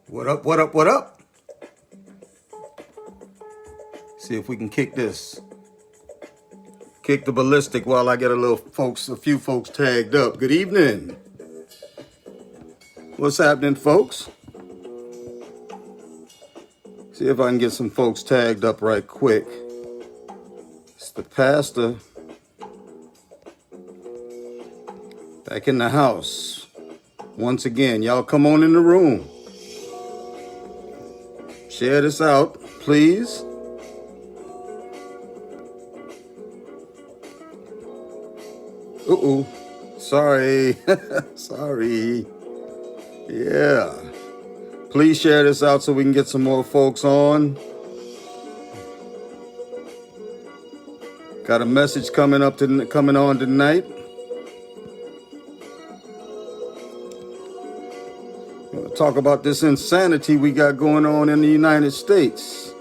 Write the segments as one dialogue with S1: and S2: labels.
S1: What up, what up, what up? See if we can kick this. Kick the ballistic while I get a few folks tagged up. Good evening. What's happening, folks? See if I can get some folks tagged up right quick. It's the pastor back in the house. Once again, y'all come on in the room. Share this out, please. Uh-oh. Sorry. Sorry. Yeah. Please share this out so we can get some more folks on. Got a message coming on tonight. We'll talk about this insanity we got going on in the United States.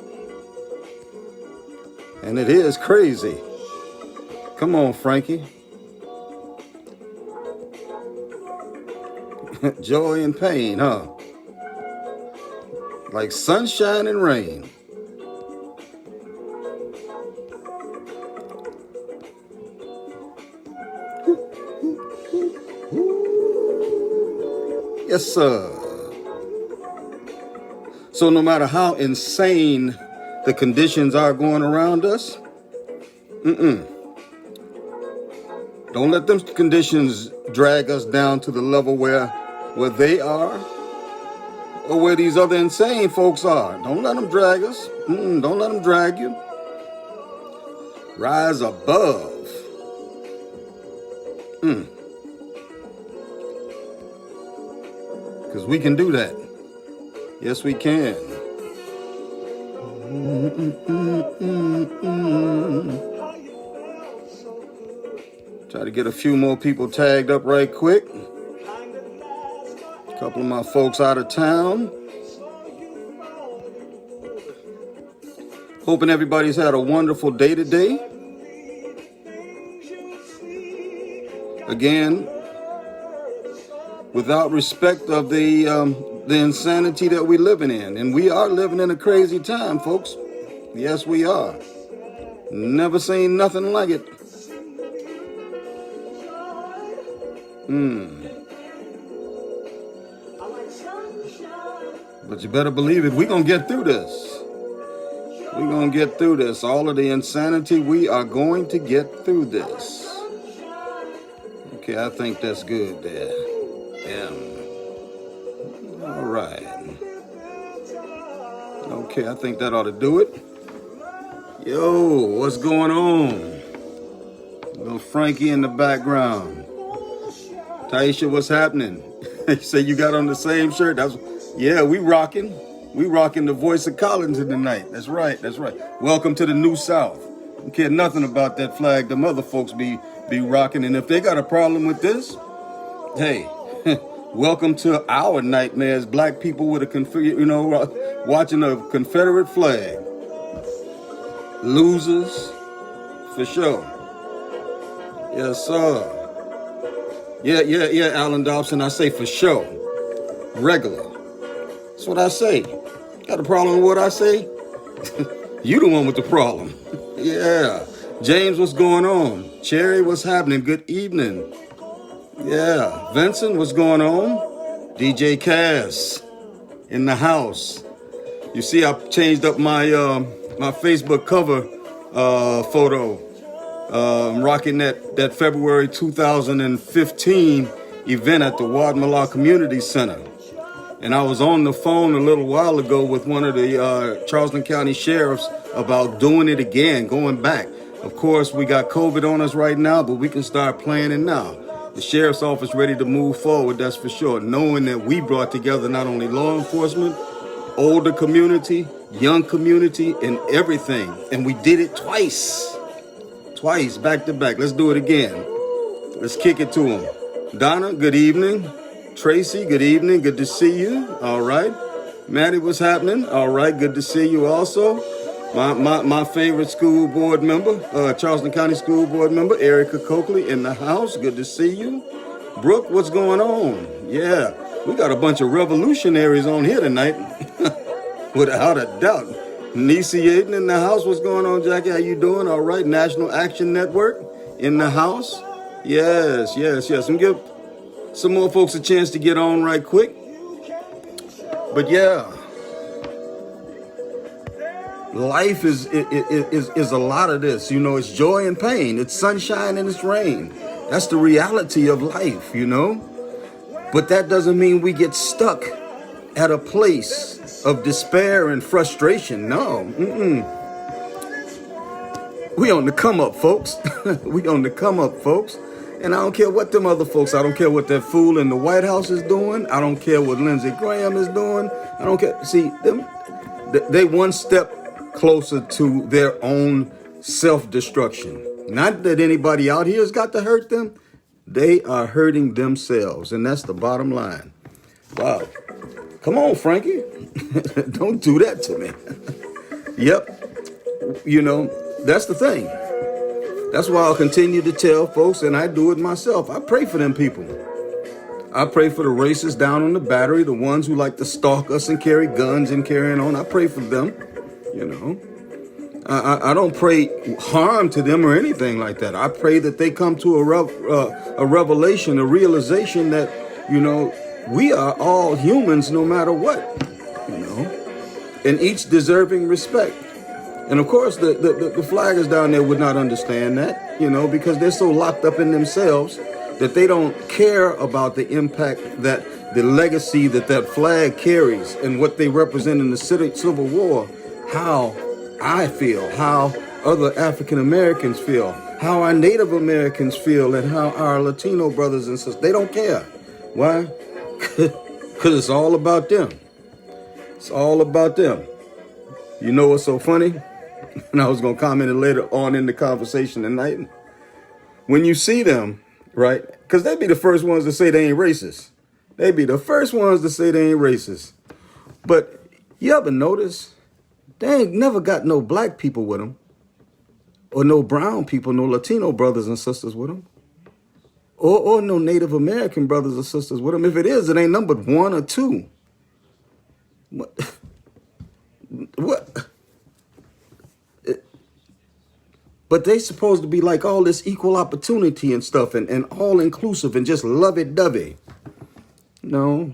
S1: And it is crazy. Come on, Frankie. Joy and pain, huh? Like sunshine and rain. Yes, sir. So no matter how insane the conditions are going around us, don't let them conditions drag us down to the level where they are or where these other insane folks are. Don't let them drag us. Don't let them drag you. Rise above. Because we can do that. Yes, we can. Try to get a few more people tagged up right quick. A couple of my folks out of town. Hoping everybody's had a wonderful day today. Again, without respect of the insanity that we're living in. And we are living in a crazy time, folks. Yes, we are. Never seen nothing like it. But you better believe it. We're going to get through this. We're going to get through this. All of the insanity, we are going to get through this. Okay, I think that's good there. Yeah. All right. Okay, I think that ought to do it. Yo, what's going on? Little Frankie in the background. Taisha, what's happening? You say you got on the same shirt? Yeah, we rocking. We rocking the voice of Collins in the night. That's right. That's right. Welcome to the New South. Don't care nothing about that flag. Them other folks be rocking. And if they got a problem with this, hey, welcome to our nightmares. Black people with watching a Confederate flag. Losers, for sure. Yes, sir. Yeah, Alan Dobson. I say for sure. Regular. That's what I say. Got a problem with what I say? You the one with the problem. Yeah. James, what's going on? Cherry, what's happening? Good evening. Yeah. Vincent, what's going on? DJ Cass in the house. You see, I changed up my my Facebook cover photo. I'm rocking that February 2015 event at the Wadmalaw Community Center. And I was on the phone a little while ago with one of the Charleston County sheriffs about doing it again, going back. Of course, we got COVID on us right now, but we can start planning now. The sheriff's office ready to move forward, that's for sure, knowing that we brought together not only law enforcement, older community, young community, and everything. And we did it twice, back to back. Let's do it again. Let's kick it to them. Donna, good evening. Tracy, good evening. Good to see you. All right. Maddie, what's happening? All right. Good to see you also. My favorite school board member, Charleston County School Board member, Erica Coakley in the house. Good to see you. Brooke, what's going on? Yeah. We got a bunch of revolutionaries on here tonight, without a doubt. Niecy Aiden in the house. What's going on, Jackie? How you doing? All right. National Action Network in the house. Yes. And give some more folks a chance to get on right quick. But yeah, life is a lot of this. You know, it's joy and pain. It's sunshine and it's rain. That's the reality of life, you know. But that doesn't mean we get stuck at a place of despair and frustration. No. We on the come up, folks. We on the come up, folks. And I don't care what them other folks, I don't care what that fool in the White House is doing. I don't care what Lindsey Graham is doing. I don't care. See, they one step closer to their own self-destruction. Not that anybody out here has got to hurt them. They are hurting themselves, and that's the bottom line. Wow. Come on, Frankie. Don't do that to me. Yep. You know, that's the thing. That's why I'll continue to tell folks, and I do it myself. I pray for them people. I pray for the racists down on the Battery, the ones who like to stalk us and carry guns and carrying on. I pray for them, you know. I don't pray harm to them or anything like that. I pray that they come to a revelation, a realization that, you know, we are all humans no matter what, you know, and each deserving respect. And of course, the flaggers down there would not understand that, you know, because they're so locked up in themselves that they don't care about the impact that the legacy that flag carries and what they represent in the Civil War, how I feel, how other African Americans feel, how our Native Americans feel, and how our Latino brothers and sisters, they don't care. Why? Because it's all about them. It's all about them. You know what's so funny? And I was going to comment it later on in the conversation tonight. When you see them, right? Because they'd be the first ones to say they ain't racist. They'd be the first ones to say they ain't racist. But you ever notice? They ain't never got no black people with them, or no brown people, no Latino brothers and sisters with them, or no Native American brothers or sisters with them. If it is, it ain't numbered 1 or 2. What? But they supposed to be like all this equal opportunity and stuff and all inclusive and just lovey-dovey. No.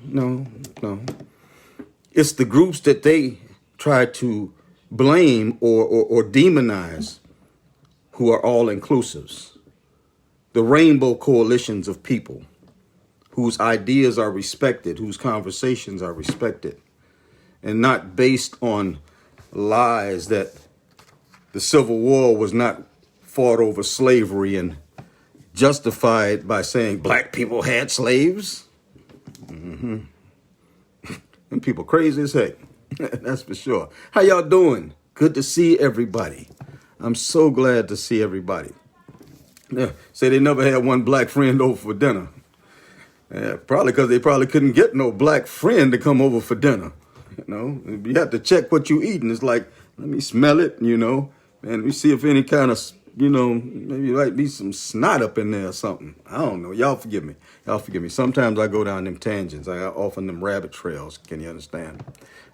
S1: It's the groups that they try to blame or demonize who are all inclusives. The rainbow coalitions of people whose ideas are respected, whose conversations are respected, and not based on lies that the Civil War was not fought over slavery and justified by saying black people had slaves. And people crazy as heck. That's for sure. How y'all doing? Good to see everybody. I'm so glad to see everybody. Yeah, say they never had one black friend over for dinner. Yeah, probably because they probably couldn't get no black friend to come over for dinner. You know, you have to check what you eating. It's like, let me smell it, you know, and we see if any kind of, you know, maybe might be some snot up in there or something. I don't know. Y'all forgive me. Sometimes I go down them tangents. I often them rabbit trails. Can you understand?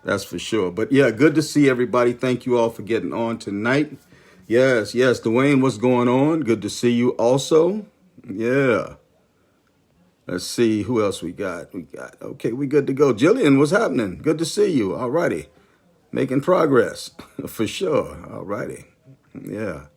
S1: That's for sure. But yeah, good to see everybody. Thank you all for getting on tonight. Yes. Dwayne, what's going on? Good to see you also. Yeah. Let's see who else we got. Okay, we good to go. Jillian, what's happening? Good to see you. All righty. Making progress for sure. All righty. Yeah.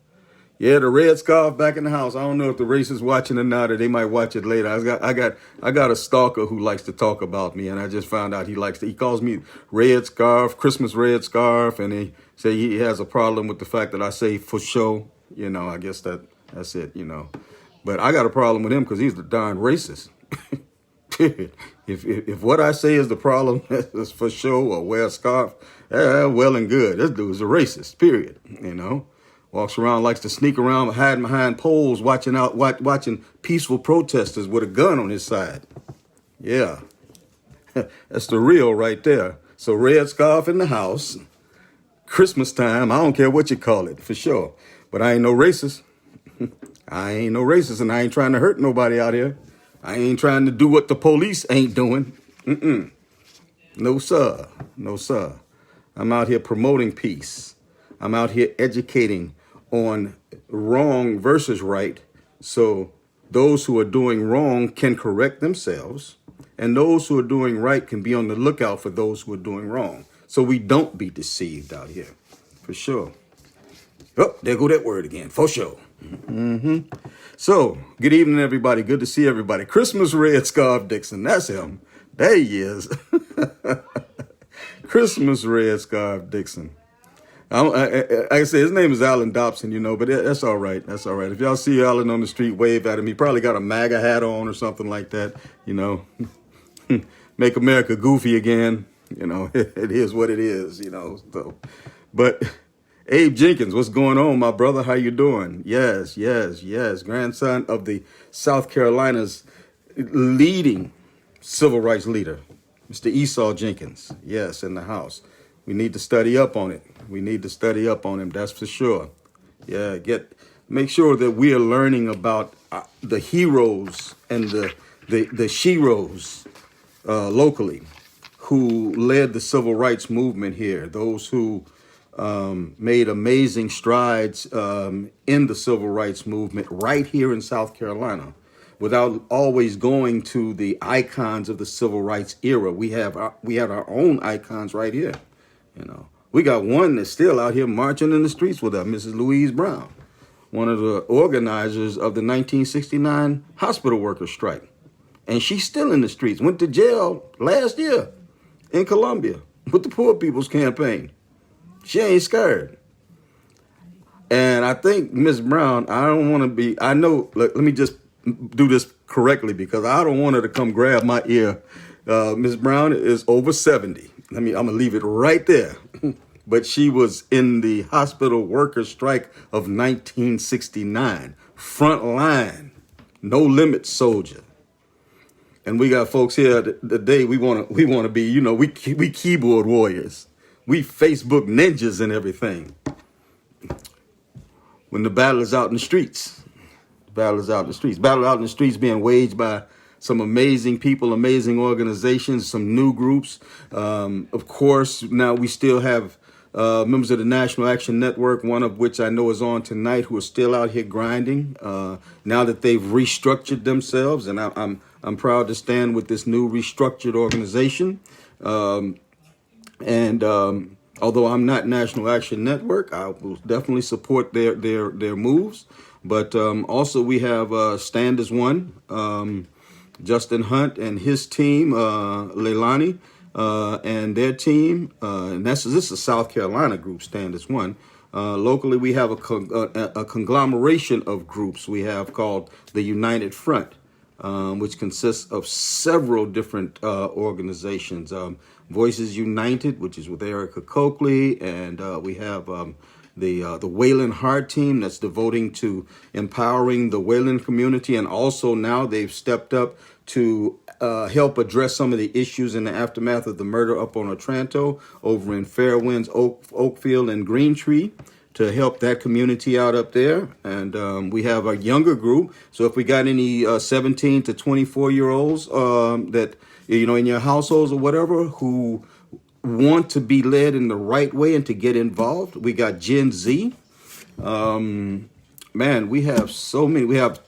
S1: Yeah, the red scarf back in the house. I don't know if the racists watching or not, or they might watch it later. I got a stalker who likes to talk about me, and I just found out he calls me red scarf, Christmas red scarf, and he say he has a problem with the fact that I say for sure. You know, I guess that's it, you know. But I got a problem with him because he's the darn racist. If what I say is the problem is for sure or wear a scarf, well and good. This dude's a racist, period, you know. Walks around, likes to sneak around, hiding behind poles, watching peaceful protesters with a gun on his side. Yeah, that's the real right there. So red scarf in the house, Christmas time, I don't care what you call it, for sure. But I ain't no racist. I ain't no racist, and I ain't trying to hurt nobody out here. I ain't trying to do what the police ain't doing. No, sir. No, sir. I'm out here promoting peace. I'm out here educating on wrong versus right. So those who are doing wrong can correct themselves, and those who are doing right can be on the lookout for those who are doing wrong. So we don't be deceived out here, for sure. Oh, there go that word again, for sure. So, good evening, everybody. Good to see everybody. Christmas Red Scarf Dixon, that's him. There he is. Christmas Red Scarf Dixon. I say his name is Alan Dobson, but that's all right. That's all right. If y'all see Alan on the street, wave at him. He probably got a MAGA hat on or something like that, Make America goofy again. It is what it is, So, but Abe Jenkins, what's going on, my brother? How you doing? Yes. Grandson of the South Carolina's leading civil rights leader, Mr. Esau Jenkins. Yes, in the house. We need to study up on it. We need to study up on him, that's for sure. Yeah, make sure that we are learning about the heroes and the sheroes locally who led the civil rights movement here, those who made amazing strides in the civil rights movement right here in South Carolina without always going to the icons of the civil rights era. We have our own icons right here. We got one that's still out here marching in the streets with us, Mrs. Louise Brown, one of the organizers of the 1969 hospital workers strike. And she's still in the streets, went to jail last year in Columbia with the Poor People's Campaign. She ain't scared. And I think Miss Brown, let me just do this correctly because I don't want her to come grab my ear. Miss Brown is over 70. I'm going to leave it right there. But she was in the hospital workers strike of 1969. Front line, no limit soldier. And we got folks here today. We want to be, we keyboard warriors. We Facebook ninjas and everything. When the battle is out in the streets. Battle out in the streets being waged by some amazing people, amazing organizations, some new groups. Of course, now we still have members of the National Action Network, one of which I know is on tonight, who are still out here grinding now that they've restructured themselves. And I'm proud to stand with this new restructured organization. Although I'm not National Action Network, I will definitely support their moves. But also we have Stand as One, Justin Hunt and his team, Leilani, and their team. And this is a South Carolina group, Stand as One. Locally, we have a conglomeration of groups we have called the United Front, which consists of several different organizations. Voices United, which is with Erica Coakley, and we have the Wayland Hart team that's devoting to empowering the Wayland community, and also now they've stepped up to help address some of the issues in the aftermath of the murder up on Otranto over in Fairwinds, Oakfield, and Green Tree, to help that community out up there. And we have a younger group. So if we got any 17 to 24-year-olds that, in your households or whatever, who want to be led in the right way and to get involved, we got Gen Z. We have so many. We have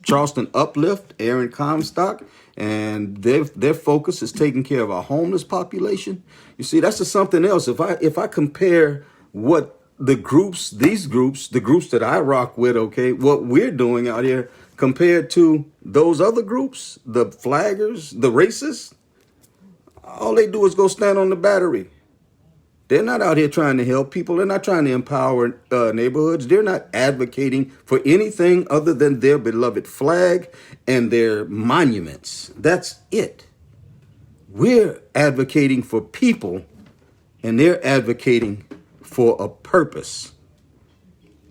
S1: Charleston Uplift, Aaron Comstock, and their focus is taking care of our homeless population. You see, that's just something else. If I compare what the groups that I rock with, what we're doing out here compared to those other groups, the flaggers, the racists, all they do is go stand on the Battery. They're not out here trying to help people. They're not trying to empower neighborhoods. They're not advocating for anything other than their beloved flag and their monuments. That's it. We're advocating for people, and they're advocating for a purpose.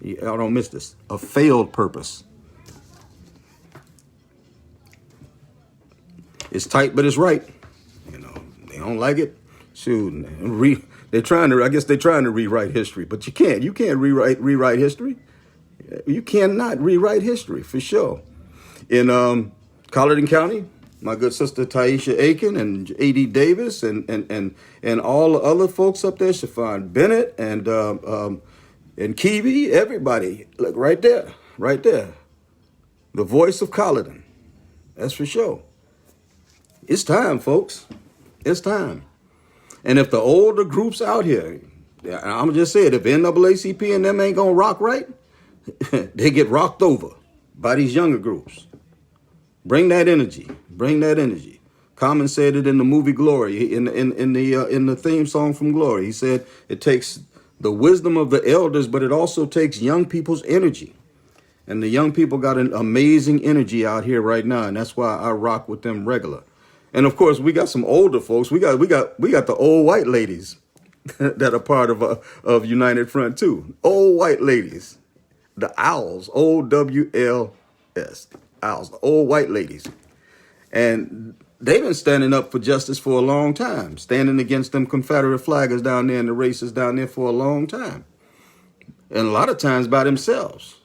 S1: Y'all don't miss this. A failed purpose. It's tight, but it's right. They don't like it. Shoot, they're trying to rewrite history, but you can't. You can't rewrite history. You cannot rewrite history, for sure. In Colleton County, my good sister Taisha Aiken and A.D. Davis and all the other folks up there, Shafan Bennett and Kiwi, everybody. Look, right there, right there. The voice of Colladon. That's for sure. It's time, folks. It's time. And if the older groups out here, I'm just saying, if NAACP and them ain't gonna rock right, they get rocked over by these younger groups. Bring that energy. Bring that energy. Common said it in the movie Glory, in the theme song from Glory. He said it takes the wisdom of the elders, but it also takes young people's energy. And the young people got an amazing energy out here right now, and that's why I rock with them regular. And of course, we got some older folks. We got the old white ladies that are part of United Front too. Old white ladies, the Owls, OWLS, Owls, the old white ladies, and they've been standing up for justice for a long time, standing against them Confederate flaggers down there and the racists down there for a long time, and a lot of times by themselves.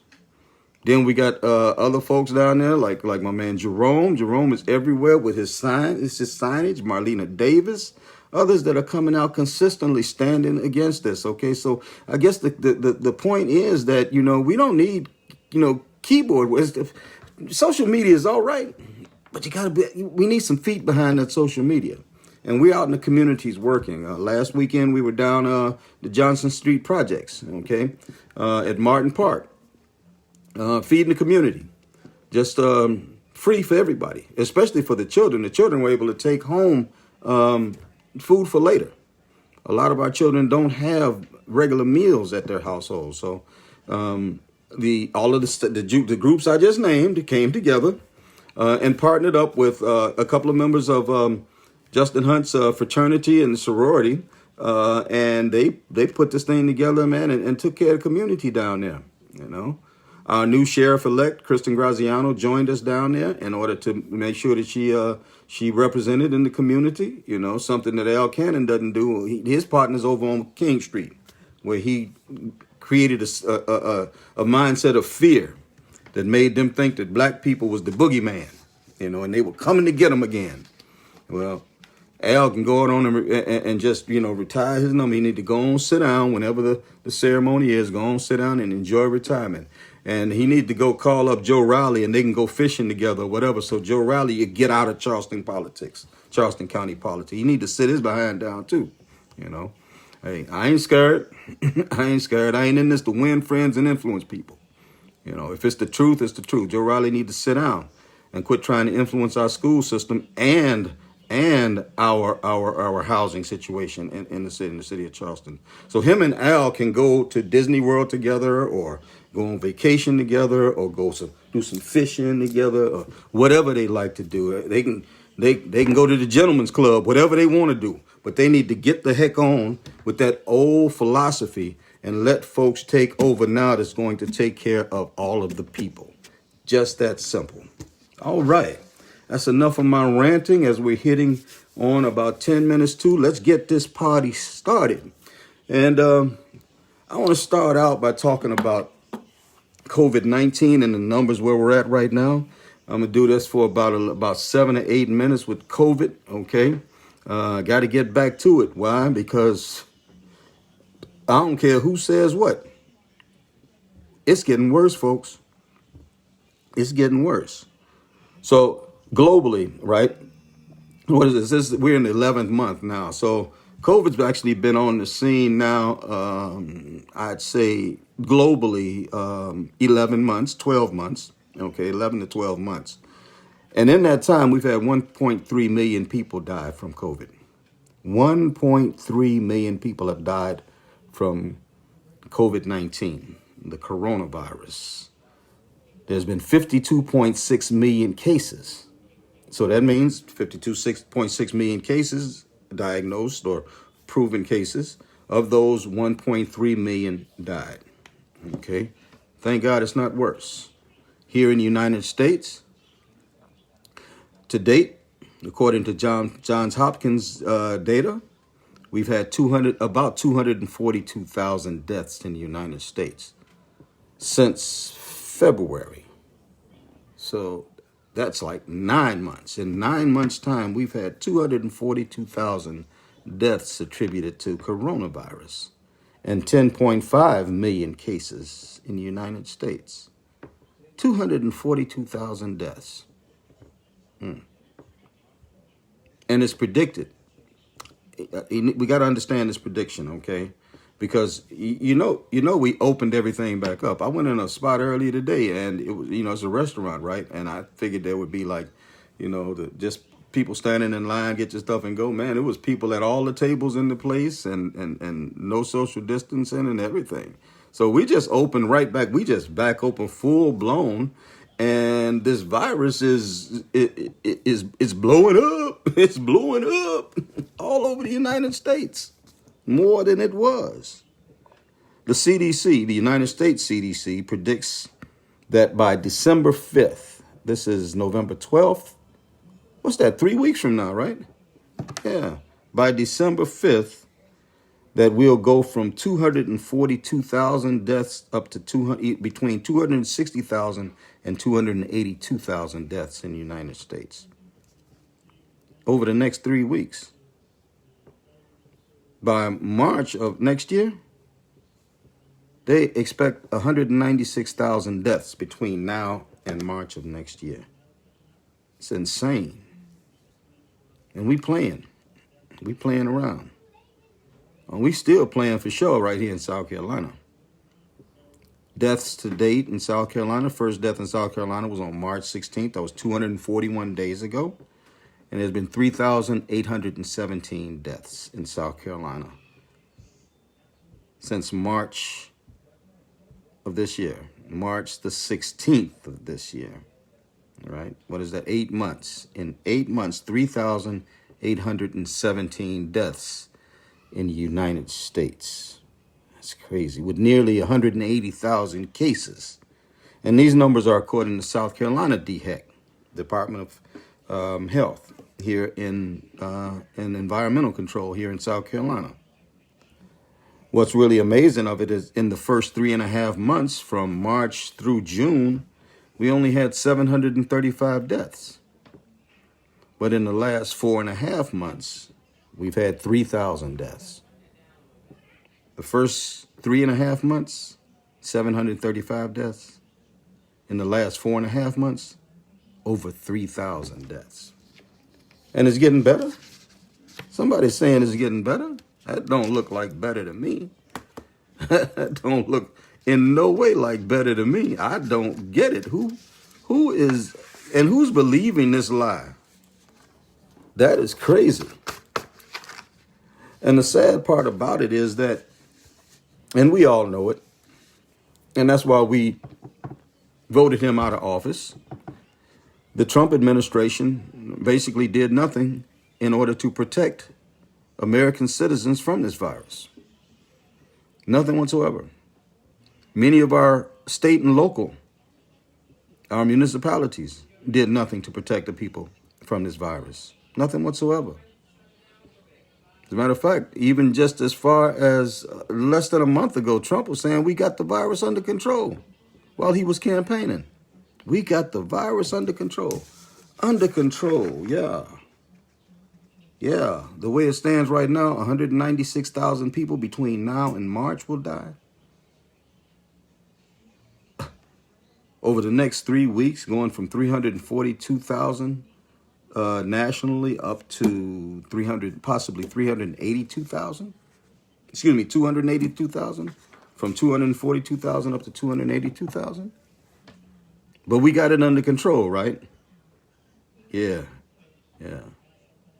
S1: Then we got other folks down there, like my man Jerome. Jerome is everywhere with his sign. It's his signage. Marlena Davis, others that are coming out consistently standing against this. Okay, so I guess the point is that we don't need keyboard. Social media is all right, but we need some feet behind that social media. And we're out in the communities working. Last weekend we were down the Johnson Street projects. Okay, at Martin Park. Feeding the community, just free for everybody, especially for the children. The children were able to take home food for later. A lot of our children don't have regular meals at their households. So all of the groups I just named came together and partnered up with a couple of members of Justin Hunt's fraternity and sorority, and they put this thing together, man, and took care of the community down there. Our new sheriff-elect, Kristen Graziano, joined us down there in order to make sure that she represented in the community, something that Al Cannon doesn't do. His partner's over on King Street, where he created a mindset of fear that made them think that black people was the boogeyman, and they were coming to get them again. Well, Al can go on and just, retire his number. He need to go on, sit down whenever the ceremony is, go on, sit down and enjoy retirement. And he need to go call up Joe Riley and they can go fishing together or whatever. So Joe Riley, you get out of Charleston politics, Charleston County politics. He need to sit his behind down too. Hey, I ain't scared. I ain't scared. I ain't in this to win friends and influence people. If it's the truth, it's the truth. Joe Riley need to sit down and quit trying to influence our school system and our housing situation in the city of Charleston. So him and Al can go to Disney World together, or go on vacation together, or do some fishing together, or whatever they like to do. They can go to the gentleman's club, whatever they want to do. But they need to get the heck on with that old philosophy and let folks take over now that's going to take care of all of the people. Just that simple. All right. That's enough of my ranting as we're hitting on about 10 minutes to. Let's get this party started. And I want to start out by talking about COVID-19 and the numbers where we're at right now. I'm going to do this for about 7 or 8 minutes with COVID, okay? Got to get back to it. Why? Because I don't care who says what. It's getting worse, folks. It's getting worse. So globally, right? What is this? We're in the 11th month now. So COVID's actually been on the scene now, I'd say globally, 11 months, 12 months, okay, 11 to 12 months. And in that time, we've had 1.3 million people die from COVID. 1.3 million people have died from COVID-19, the coronavirus. There's been 52.6 million cases. So that means 52.6 million cases diagnosed or proven cases. Of those, 1.3 million died. Okay. Thank God it's not worse. Here in the United States, to date, according to Johns Hopkins data, we've had about 242,000 deaths in the United States since February. So That's like 9 months. In 9 months' time, we've had 242,000 deaths attributed to coronavirus and 10.5 million cases in the United States. 242,000 deaths. And it's predicted. We got to understand this prediction, okay? Because you know, we opened everything back up. I went in a spot earlier today, and it was, it's a restaurant, right? And I figured there would be like, just people standing in line, get your stuff and go. Man, it was people at all the tables in the place, and no social distancing and everything. So we just opened right back. We just back open full blown, and this virus is blowing up. It's blowing up all over the United States. More than it was. The CDC, the United States CDC, predicts that by December 5th, this is November 12th, what's that, 3 weeks from now, right? Yeah. By December 5th, that we'll go from 242,000 deaths up to between 260,000 and 282,000 deaths in the United States over the next 3 weeks. By March of next year, they expect 196,000 deaths between now and March of next year. It's insane. And we playing around. And we still playing for sure right here in South Carolina. Deaths to date in South Carolina, first death in South Carolina was on March 16th. That was 241 days ago. And there's been 3,817 deaths in South Carolina since March of this year, March the 16th of this year. All right. What is that? 8 months. In 8 months, 3,817 deaths in the United States. That's crazy. With nearly 180,000 cases. And these numbers are according to South Carolina DHEC, Department of Health, here in environmental control here in South Carolina. What's really amazing of it is in the first 3.5 months from March through June, we only had 735 deaths. But in the last 4.5 months, we've had 3,000 deaths. The first 3.5 months, 735 deaths. In the last 4.5 months, over 3,000 deaths. And it's getting better. Somebody's saying it's getting better. That don't look like better to me. That don't look in no way like better to me. I don't get it. Who is, and who's believing this lie? That is crazy. And the sad part about it is that, and we all know it, and that's why we voted him out of office. The Trump administration basically did nothing in order to protect American citizens from this virus. Nothing whatsoever. Many of our state and local, our municipalities did nothing to protect the people from this virus. Nothing whatsoever. As a matter of fact, even just as far as less than a month ago, Trump was saying we got the virus under control while he was campaigning. We got the virus under control. Under control, yeah. Yeah, the way it stands right now, 196,000 people between now and March will die. Over the next 3 weeks, going from 342,000 nationally up to possibly 382,000. 282,000. From 242,000 up to 282,000. But we got it under control, right? Yeah.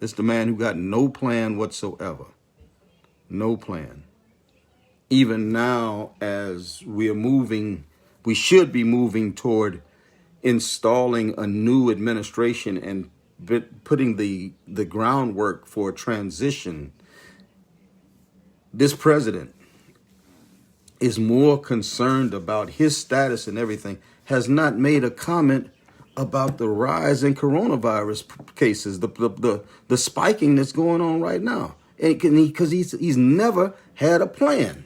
S1: It's the man who got no plan whatsoever. No plan. Even now, as we should be moving toward installing a new administration and putting the groundwork for a transition. This president is more concerned about his status and everything, has not made a comment about the rise in coronavirus cases, the spiking that's going on right now. Because he's never had a plan.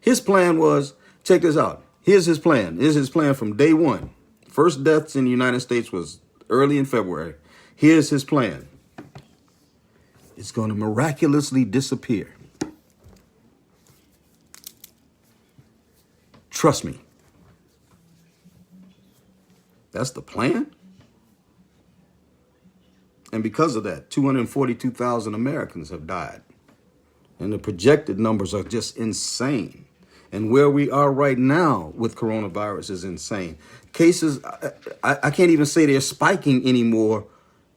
S1: His plan was, check this out. Here's his plan. Here's his plan from day one. First deaths in the United States was early in February. Here's his plan. It's going to miraculously disappear. Trust me. That's the plan. And because of that, 242,000 Americans have died. And the projected numbers are just insane. And where we are right now with coronavirus is insane. Cases, I can't even say they're spiking anymore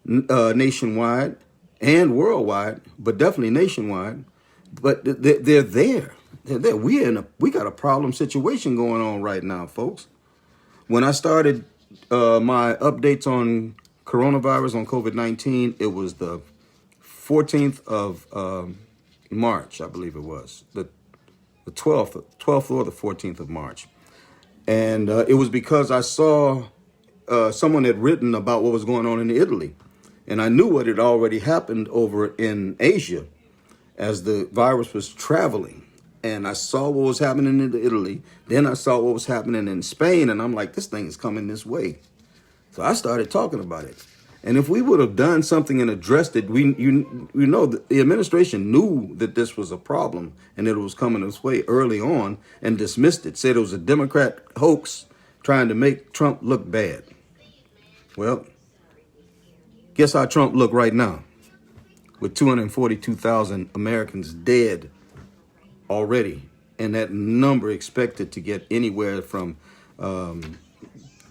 S1: nationwide and worldwide, but definitely nationwide. But they're there. They're there. We got a problem situation going on right now, folks. When I started my updates on coronavirus, on COVID-19, it was the 14th of March, I believe it was. The 12th or the 14th of March. And it was because I saw someone had written about what was going on in Italy. And I knew what had already happened over in Asia as the virus was traveling. And I saw what was happening in Italy. Then I saw what was happening in Spain. And I'm like, this thing is coming this way. So I started talking about it. And if we would have done something and addressed it, you know, the administration knew that this was a problem and that it was coming this way early on and dismissed it, said it was a Democrat hoax trying to make Trump look bad. Well, guess how Trump look right now with 242,000 Americans dead already, and that number expected to get anywhere from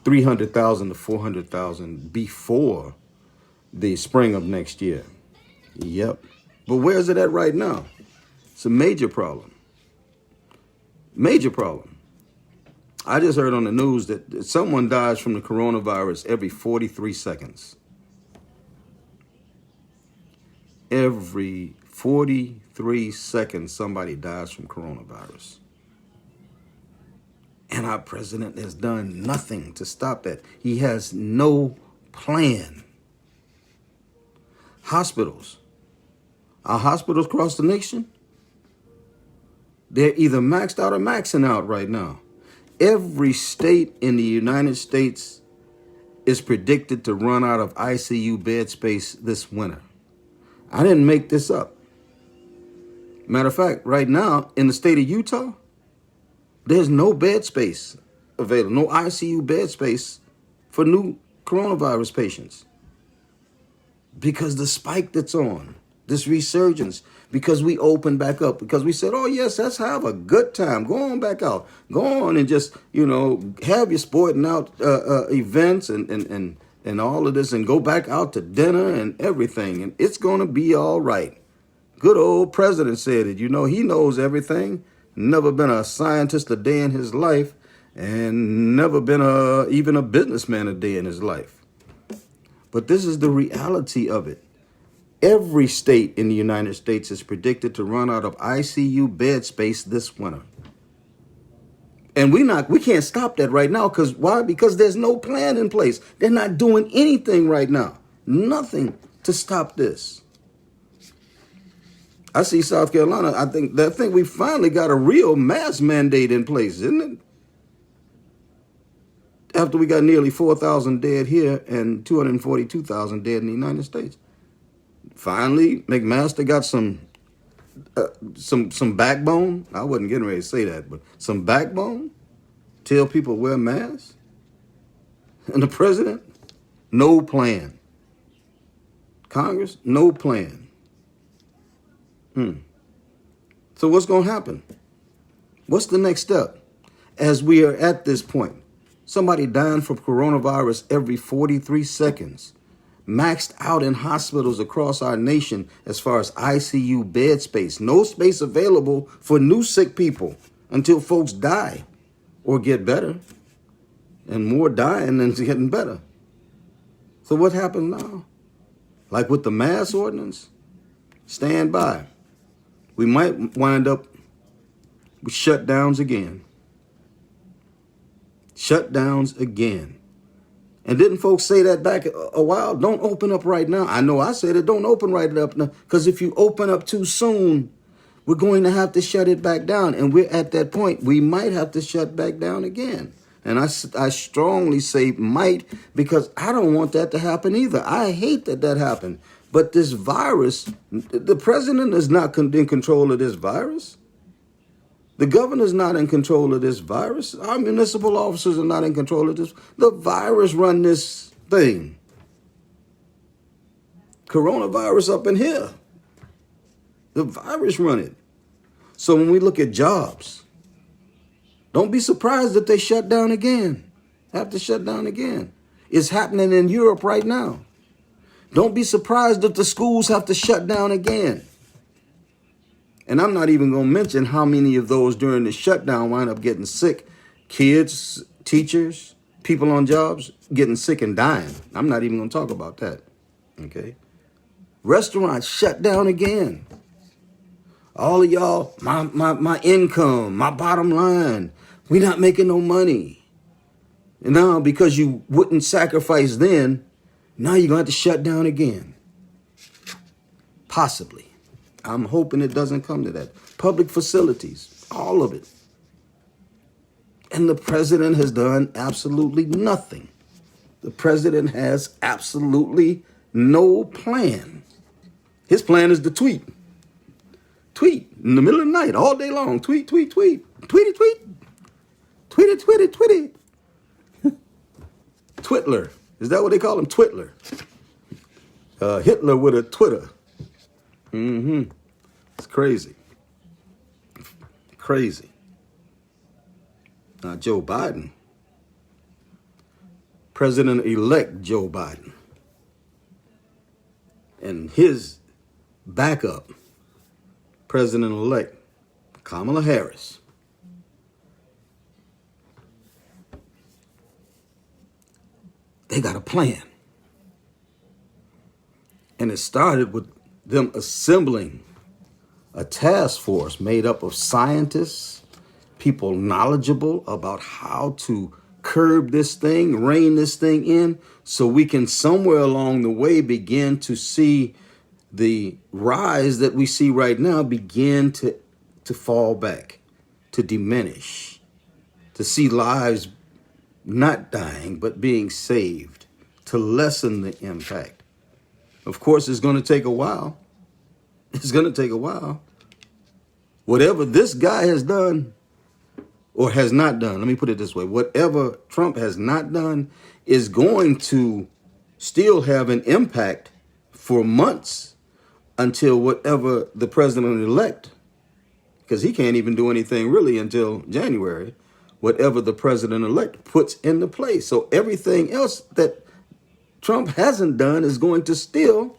S1: 300,000 to 400,000 before the spring of next year. Yep. But where is it at right now? It's a major problem. Major problem. I just heard on the news that someone dies from the coronavirus every 43 seconds. Every 43 seconds, somebody dies from coronavirus. And our president has done nothing to stop that. He has no plan. Hospitals. Our hospitals across the nation, they're either maxed out or maxing out right now. Every state in the United States is predicted to run out of ICU bed space this winter. I didn't make this up. Matter of fact, right now in the state of Utah, there's no bed space available, no ICU bed space for new coronavirus patients. Because the spike that's on, this resurgence, because we opened back up, because we said, oh, yes, let's have a good time. Go on back out. Go on and just, have your sporting out events and all of this and go back out to dinner and everything. And it's going to be all right. Good old president said it. He knows everything. Never been a scientist a day in his life and never been even a businessman a day in his life. But this is the reality of it. Every state in the United States is predicted to run out of ICU bed space this winter. And we can't stop that right now. Because why? Because there's no plan in place. They're not doing anything right now. Nothing to stop this. I see South Carolina. I think we finally got a real mask mandate in place, isn't it? After we got nearly 4,000 dead here and 242,000 dead in the United States. Finally, McMaster got some backbone. I wasn't getting ready to say that, but some backbone. Tell people wear masks. And the president, no plan. Congress, no plan. So what's going to happen? What's the next step? As we are at this point, somebody dying from coronavirus every 43 seconds, maxed out in hospitals across our nation as far as ICU bed space. No space available for new sick people until folks die or get better. And more dying than getting better. So what happens now? Like with the mask ordinance, stand by. We might wind up with shutdowns again. Shutdowns again. And didn't folks say that back a while? Don't open up right now. I know I said it. Don't open right up now. Because if you open up too soon, we're going to have to shut it back down. And we're at that point. We might have to shut back down again. And I strongly say might, because I don't want that to happen either. I hate that happened. But this virus, the president is not in control of this virus. The governor's not in control of this virus. Our municipal officers are not in control of this. The virus run this thing. Coronavirus up in here. The virus run it. So when we look at jobs, don't be surprised that they shut down again. Have to shut down again. It's happening in Europe right now. Don't be surprised if the schools have to shut down again. And I'm not even going to mention how many of those during the shutdown wind up getting sick. Kids, teachers, people on jobs getting sick and dying. I'm not even going to talk about that. Okay. Restaurants shut down again. All of y'all, my income, my bottom line, we're not making no money. And now because you wouldn't sacrifice then, now you're going to have to shut down again. Possibly. I'm hoping it doesn't come to that. Public facilities, all of it. And the president has done absolutely nothing. The president has absolutely no plan. His plan is to tweet. Tweet in the middle of the night, all day long. Tweet, tweet, tweet. Tweet it, tweet. Tweet it, tweet it, tweet it. Twitler. Is that what they call him? Twitler. Hitler with a Twitter. It's crazy. Crazy. Now, Joe Biden. President-elect Joe Biden. And his backup, President-elect Kamala Harris. They got a plan. And it started with them assembling a task force made up of scientists, people knowledgeable about how to curb this thing, rein this thing in, so we can somewhere along the way begin to see the rise that we see right now begin to fall back, to diminish, to see lives not dying, but being saved, to lessen the impact. Of course, it's going to take a while. It's going to take a while. Whatever this guy has done or has not done, let me put it this way, whatever Trump has not done is going to still have an impact for months until whatever the president-elect, because he can't even do anything really until January, whatever the president-elect puts into place. So everything else that Trump hasn't done is going to still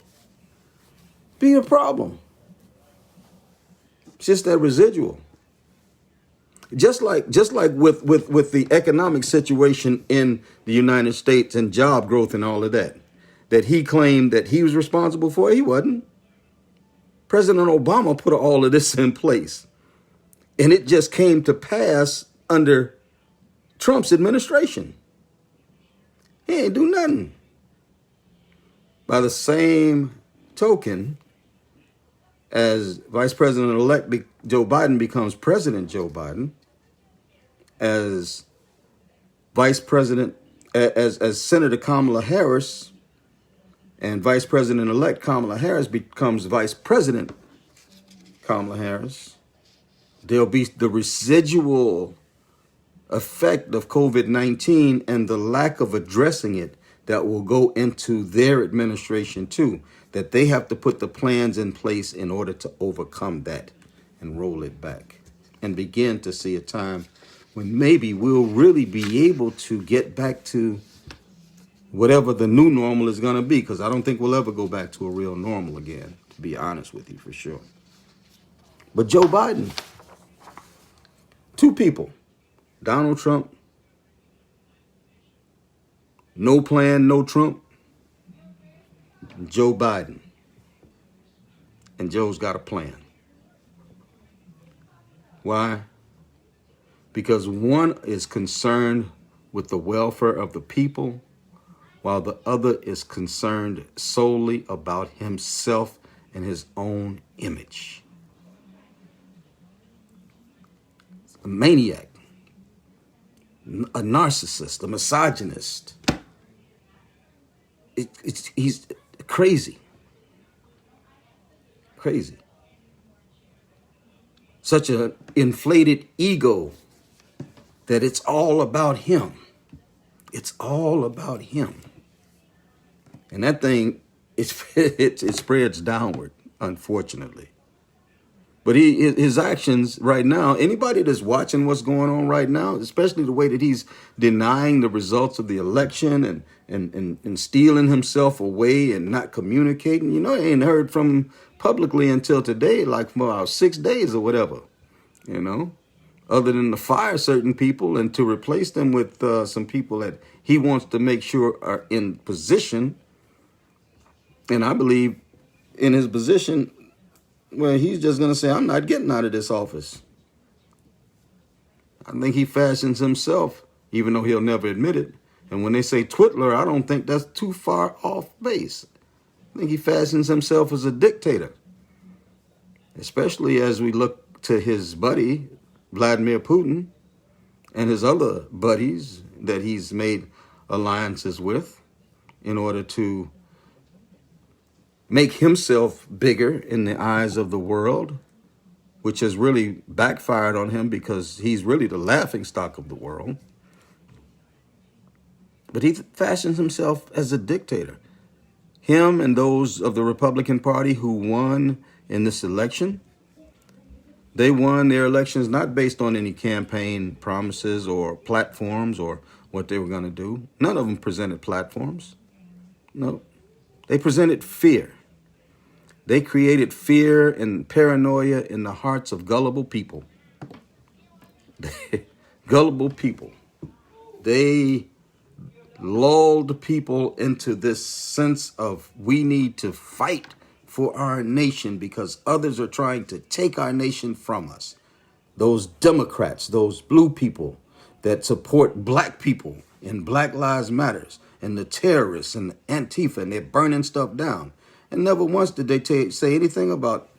S1: be a problem. It's just that residual. Just like with the economic situation in the United States and job growth and all of that he claimed that he was responsible for, he wasn't. President Obama put all of this in place. And it just came to pass under Trump's administration. He ain't do nothing. By the same token, as Vice President-elect Joe Biden becomes President Joe Biden, as Vice President, as Senator Kamala Harris and Vice President-elect Kamala Harris becomes Vice President Kamala Harris, there'll be the residual effect of COVID-19 and the lack of addressing it that will go into their administration too, that they have to put the plans in place in order to overcome that and roll it back and begin to see a time when maybe we'll really be able to get back to whatever the new normal is going to be, because I don't think we'll ever go back to a real normal again, to be honest with you, for sure. But Joe Biden, two people, Donald Trump, no plan, no Trump, Joe Biden. And Joe's got a plan. Why? Because one is concerned with the welfare of the people, while the other is concerned solely about himself and his own image. A maniac. a narcissist, a misogynist. He's crazy. Crazy. Such an inflated ego that it's all about him. It's all about him. And that thing, it spreads downward, unfortunately. But his actions right now, anybody that's watching what's going on right now, especially the way that he's denying the results of the election and stealing himself away and not communicating, I ain't heard from him publicly until today, like for about 6 days or whatever, other than to fire certain people and to replace them with some people that he wants to make sure are in position. And I believe in his position, well, he's just going to say, I'm not getting out of this office. I think he fashions himself, even though he'll never admit it. And when they say twiddler, I don't think that's too far off base. I think he fashions himself as a dictator, especially as we look to his buddy, Vladimir Putin, and his other buddies that he's made alliances with in order to make himself bigger in the eyes of the world, which has really backfired on him because he's really the laughingstock of the world. But he fashions himself as a dictator. Him and those of the Republican Party who won in this election, they won their elections not based on any campaign promises or platforms or what they were going to do. None of them presented platforms. No, they presented fear. They created fear and paranoia in the hearts of gullible people. Gullible people. They lulled people into this sense of we need to fight for our nation because others are trying to take our nation from us. Those Democrats, those blue people that support black people and Black Lives Matters and the terrorists and the Antifa, and they're burning stuff down. And never once did they say anything about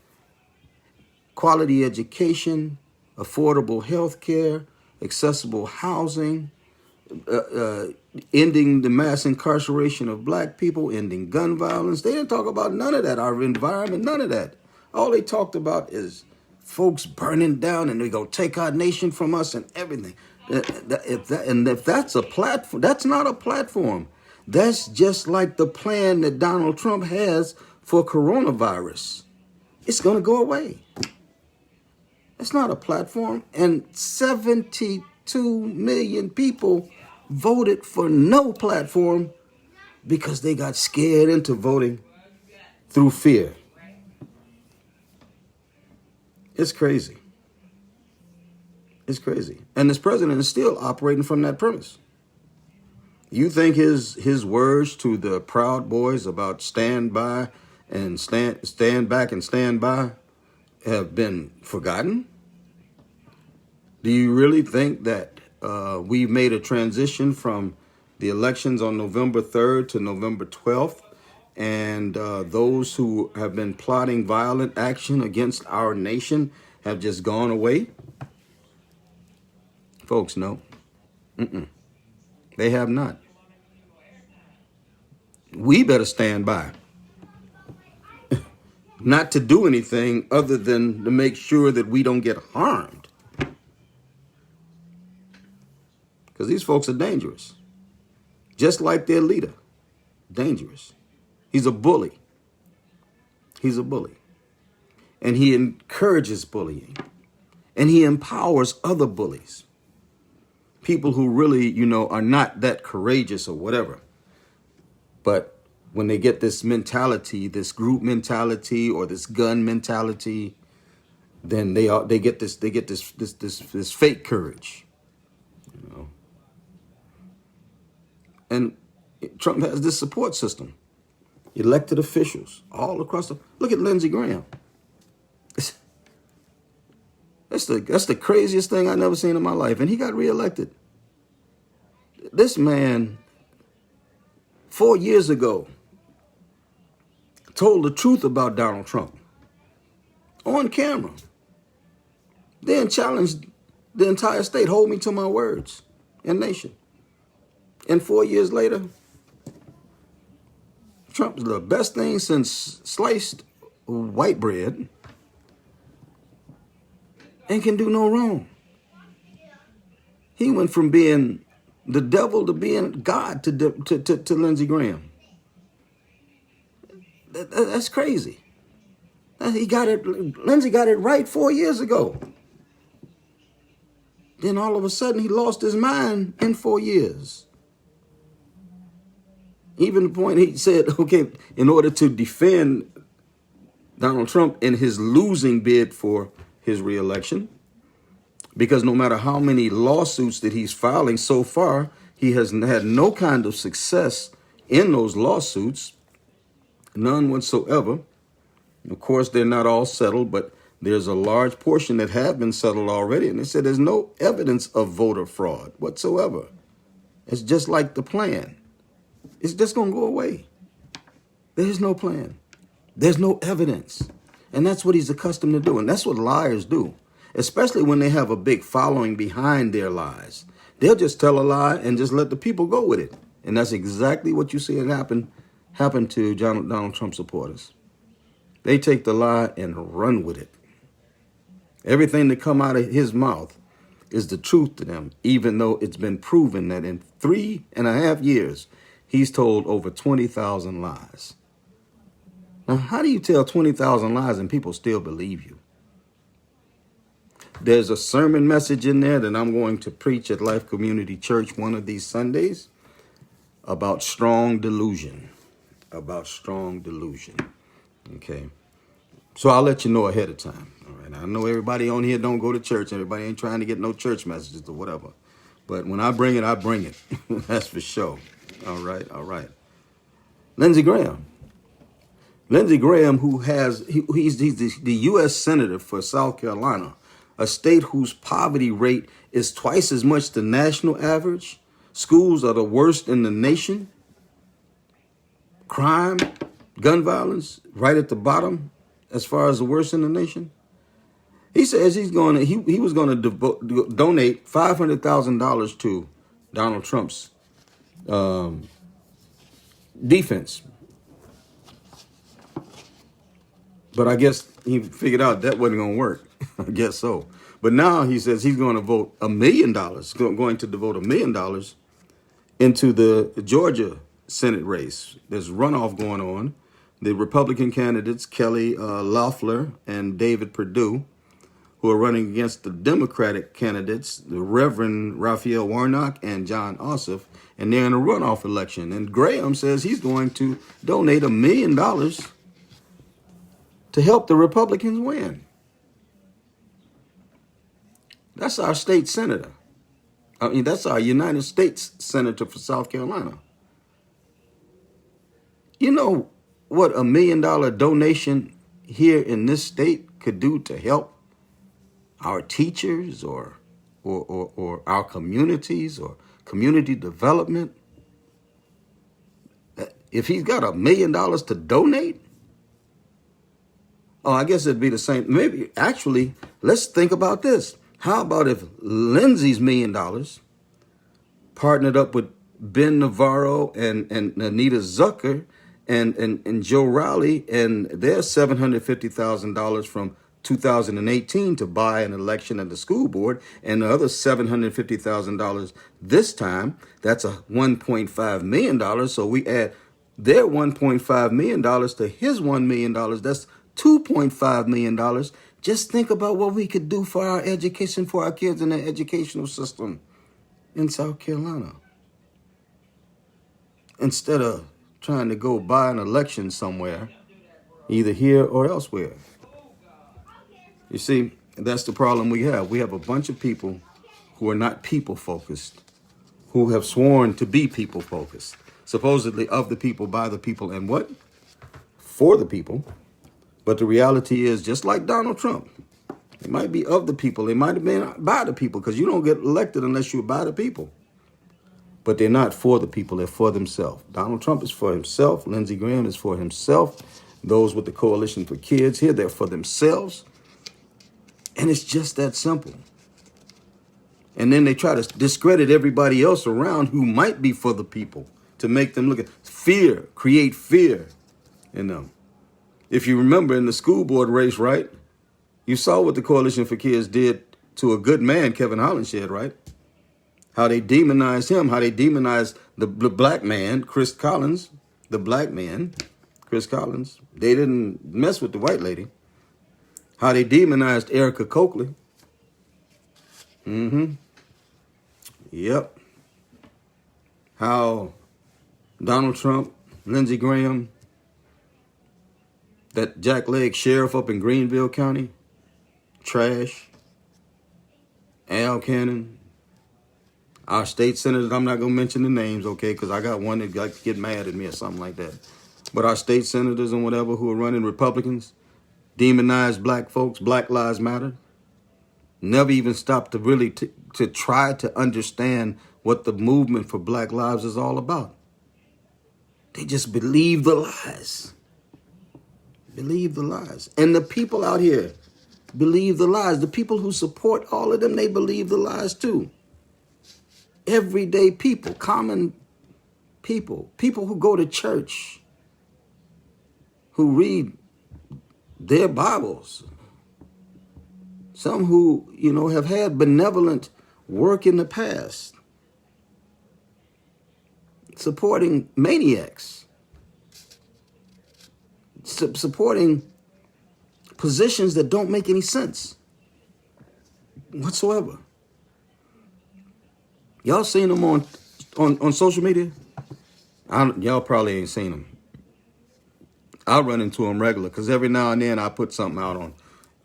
S1: quality education, affordable health care, accessible housing, ending the mass incarceration of black people, ending gun violence. They didn't talk about none of that, our environment, none of that. All they talked about is folks burning down and they're going to take our nation from us and everything. If that's a platform, that's not a platform. That's just like the plan that Donald Trump has for coronavirus. It's going to go away. It's not a platform. And 72 million people voted for no platform because they got scared into voting through fear. It's crazy. It's crazy. And this president is still operating from that premise. You think his words to the Proud Boys about stand by and stand back and stand by have been forgotten? Do you really think that we've made a transition from the elections on November 3rd to November 12th, and those who have been plotting violent action against our nation have just gone away? Folks, no. They have not. We better stand by. Not to do anything other than to make sure that we don't get harmed. Because these folks are dangerous. Just like their leader. Dangerous. He's a bully. He's a bully. And he encourages bullying. And he empowers other bullies. People who really, are not that courageous or whatever. But when they get this mentality, this group mentality or this gun mentality, then they get this fake courage. And Trump has this support system. Elected officials all across look at Lindsey Graham. That's the craziest thing I've never seen in my life. And he got reelected. This man, 4 years ago, told the truth about Donald Trump on camera. Then challenged the entire state, hold me to my words. and nation. And 4 years later, Trump's the best thing since sliced white bread and can do no wrong. He went from being the devil to being God to Lindsey Graham. That's crazy. He got it. Lindsey got it right 4 years ago. Then all of a sudden he lost his mind in 4 years. Even the point he said, okay, in order to defend Donald Trump in his losing bid for his reelection, because no matter how many lawsuits that he's filing so far, he has had no kind of success in those lawsuits, none whatsoever. Of course, they're not all settled, but there's a large portion that have been settled already. And they said there's no evidence of voter fraud whatsoever. It's just like the plan. It's just going to go away. There's no plan. There's no evidence. And that's what he's accustomed to doing. That's what liars do, especially when they have a big following behind their lies. They'll just tell a lie and just let the people go with it. And that's exactly what you see it happen to Donald Trump supporters. They take the lie and run with it. Everything that come out of his mouth is the truth to them, even though it's been proven that in 3.5 years, he's told over 20,000 lies. Now, how do you tell 20,000 lies and people still believe you? There's a sermon message in there that I'm going to preach at Life Community Church one of these Sundays about strong delusion. Okay. So I'll let you know ahead of time. All right. I know everybody on here don't go to church. Everybody ain't trying to get no church messages or whatever. But when I bring it, I bring it. That's for sure. All right. Lindsey Graham, he's the U.S. Senator for South Carolina, a state whose poverty rate is twice as much the national average. Schools are the worst in the nation. Crime, gun violence, right at the bottom as far as the worst in the nation. He says he was going to donate $500,000 to Donald Trump's defense. But I guess he figured out that wasn't going to work. I guess so. But now he says he's going to vote $1 million, going to devote $1 million into the Georgia Senate race. There's runoff going on. The Republican candidates, Kelly Loeffler and David Perdue, who are running against the Democratic candidates, the Reverend Raphael Warnock and John Ossoff, and they're in a runoff election. And Graham says he's going to donate $1 million to help the Republicans win. That's our state senator. That's our United States Senator for South Carolina. You know what $1 million donation here in this state could do to help our teachers or our communities or community development? If he's got $1 million to donate, I guess it'd be the same. Maybe actually, let's think about this. How about if Lindsey's $1 million partnered up with Ben Navarro and Anita Zucker and Joe Rowley and their $750,000 from 2018 to buy an election at the school board, and the other $750,000 this time, that's a $1.5 million. So we add their $1.5 million to his $1 million. That's $2.5 million. Just think about what we could do for our education, for our kids in the educational system in South Carolina. Instead of trying to go buy an election somewhere, either here or elsewhere. You see, that's the problem we have. We have a bunch of people who are not people-focused, who have sworn to be people-focused, supposedly of the people, by the people, and what? For the people. But the reality is, just like Donald Trump, it might be of the people. It might have been by the people, because you don't get elected unless you're by the people. But they're not for the people. They're for themselves. Donald Trump is for himself. Lindsey Graham is for himself. Those with the Coalition for Kids here, they're for themselves. And it's just that simple. And then they try to discredit everybody else around who might be for the people to make them look at fear, create fear in them. If you remember in the school board race, right, you saw what the Coalition for Kids did to a good man, Kevin Hollenshed, right? How they demonized him, how they demonized the black man, Chris Collins, the black man, Chris Collins. They didn't mess with the white lady. How they demonized Erica Coakley. Yep. How Donald Trump, Lindsey Graham, that jackleg sheriff up in Greenville County, trash. Al Cannon, our state senators, I'm not going to mention the names, okay, because I got one that got to get mad at me or something like that. But our state senators and whatever who are running Republicans, demonize black folks, Black Lives Matter, never even stopped to really to try to understand what the movement for Black Lives is all about. They just believe the lies. Believe the lies. And the people out here believe the lies. The people who support all of them, they believe the lies too. Everyday people, common people, people who go to church, who read their Bibles, some who, have had benevolent work in the past, supporting maniacs, supporting positions that don't make any sense whatsoever. Y'all seen them on social media? Y'all probably ain't seen them. I run into them regular because every now and then I put something out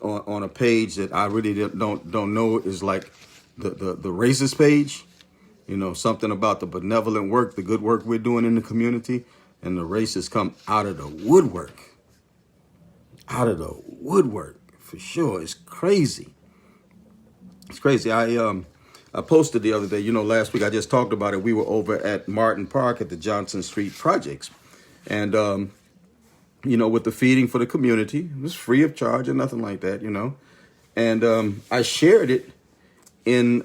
S1: on a page that I really don't know is like the racist page. Something about the benevolent work, the good work we're doing in the community, and the racists come out of the woodwork. Out of the woodwork, for sure. It's crazy. It's crazy. I posted the other day, last week I just talked about it. We were over at Martin Park at the Johnson Street Projects. And, with the feeding for the community, it was free of charge or nothing like that, And I shared it in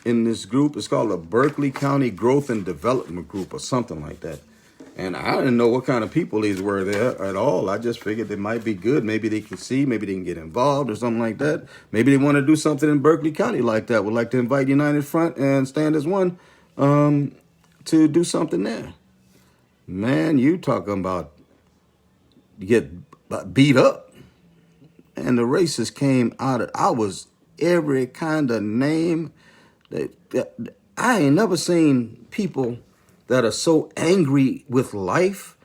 S1: this group. It's called the Berkeley County Growth and Development Group or something like that. And I didn't know what kind of people these were there at all. I just figured they might be good. Maybe they can see, maybe they can get involved or something like that. Maybe they want to do something in Berkeley County like that. Would like to invite United Front and Stand as One to do something there. Man, you talking about get beat up. And the racists came out of, I was every kind of name. I ain't never seen people that are so angry with life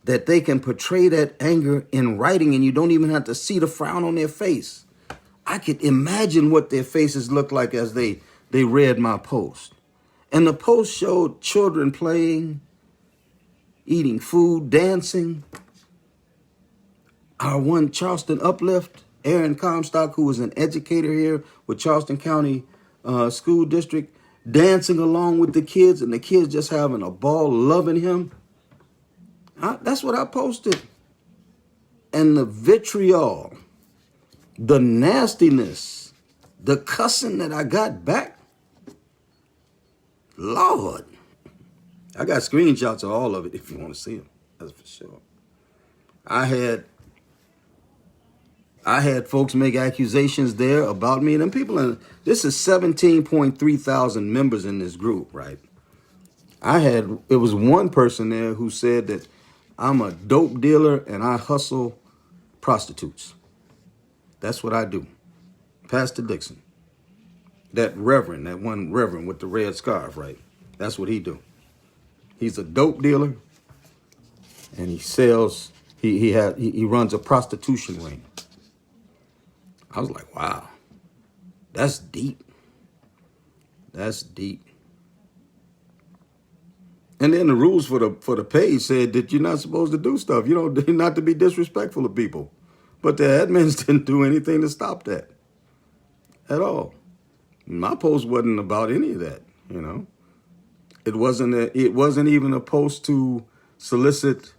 S1: that they can portray that anger in writing and you don't even have to see the frown on their face. I could imagine what their faces looked like as they read my post. And the post showed children playing, eating food, dancing. Our one Charleston Uplift, Aaron Comstock, who was an educator here with Charleston County School District, dancing along with the kids and the kids just having a ball, loving him. That's what I posted. And the vitriol, the nastiness, the cussing that I got back, Lord. I got screenshots of all of it if you want to see them. That's for sure. I had folks make accusations there about me. And people, this is 17.3 thousand members in this group, right? It was one person there who said that I'm a dope dealer and I hustle prostitutes. That's what I do. Pastor Dixon, that one reverend with the red scarf, right? That's what he do. He's a dope dealer and he sells, he runs a prostitution ring. I was like, wow, that's deep. That's deep. And then the rules for the page said that you're not supposed to do stuff. Not to be disrespectful of people. But the admins didn't do anything to stop that at all. My post wasn't about any of that, It wasn't even a post to solicit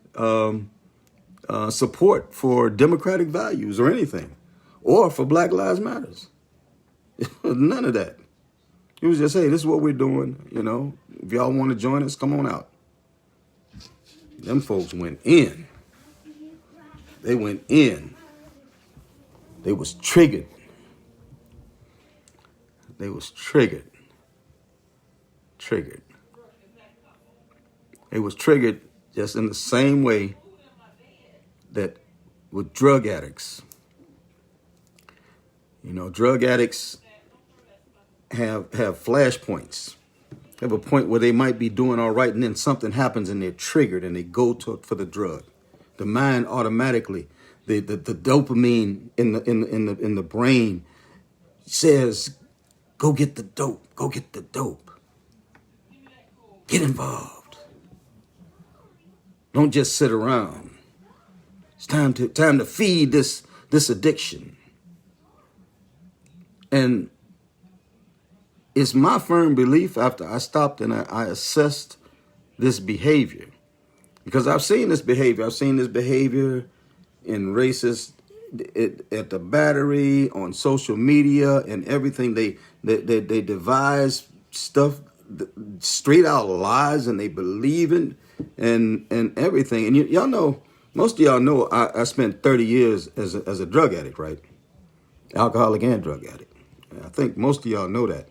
S1: support for democratic values or anything. Or for Black Lives Matters. None of that. He was just, hey, this is what we're doing. If y'all want to join us, come on out. Them folks went in. They went in. They was triggered. They was triggered. Triggered. They was triggered just in the same way that with drug addicts. Drug addicts have flashpoints. They have a point where they might be doing all right, and then something happens and they're triggered and they go for the drug. The mind automatically, the dopamine in the brain says, go get the dope, go get the dope. Get involved. Don't just sit around. It's time to feed this addiction. And it's my firm belief, after I stopped and I assessed this behavior, because I've seen this behavior. I've seen this behavior in racist at the Battery, on social media, and everything. They devise stuff, straight out lies, and they believe in and everything. And y'all know, most of y'all know, I spent 30 years as a drug addict, right? Alcoholic and drug addict. I think most of y'all know that.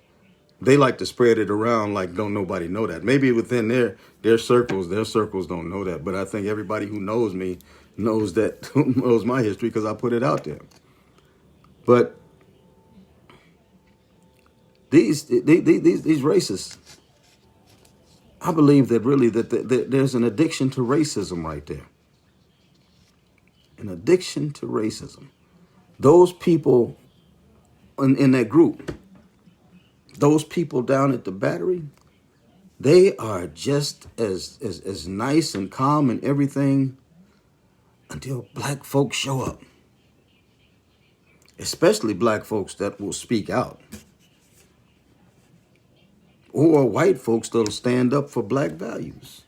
S1: They like to spread it around like don't nobody know that. Maybe within their circles don't know that. But I think everybody who knows me knows my history, because I put it out there. But these racists, I believe that really that there's an addiction to racism right there. An addiction to racism. Those people in that group, those people down at the Battery, they are just as nice and calm and everything until black folks show up. Especially black folks that will speak out. Or white folks that'll stand up for black values.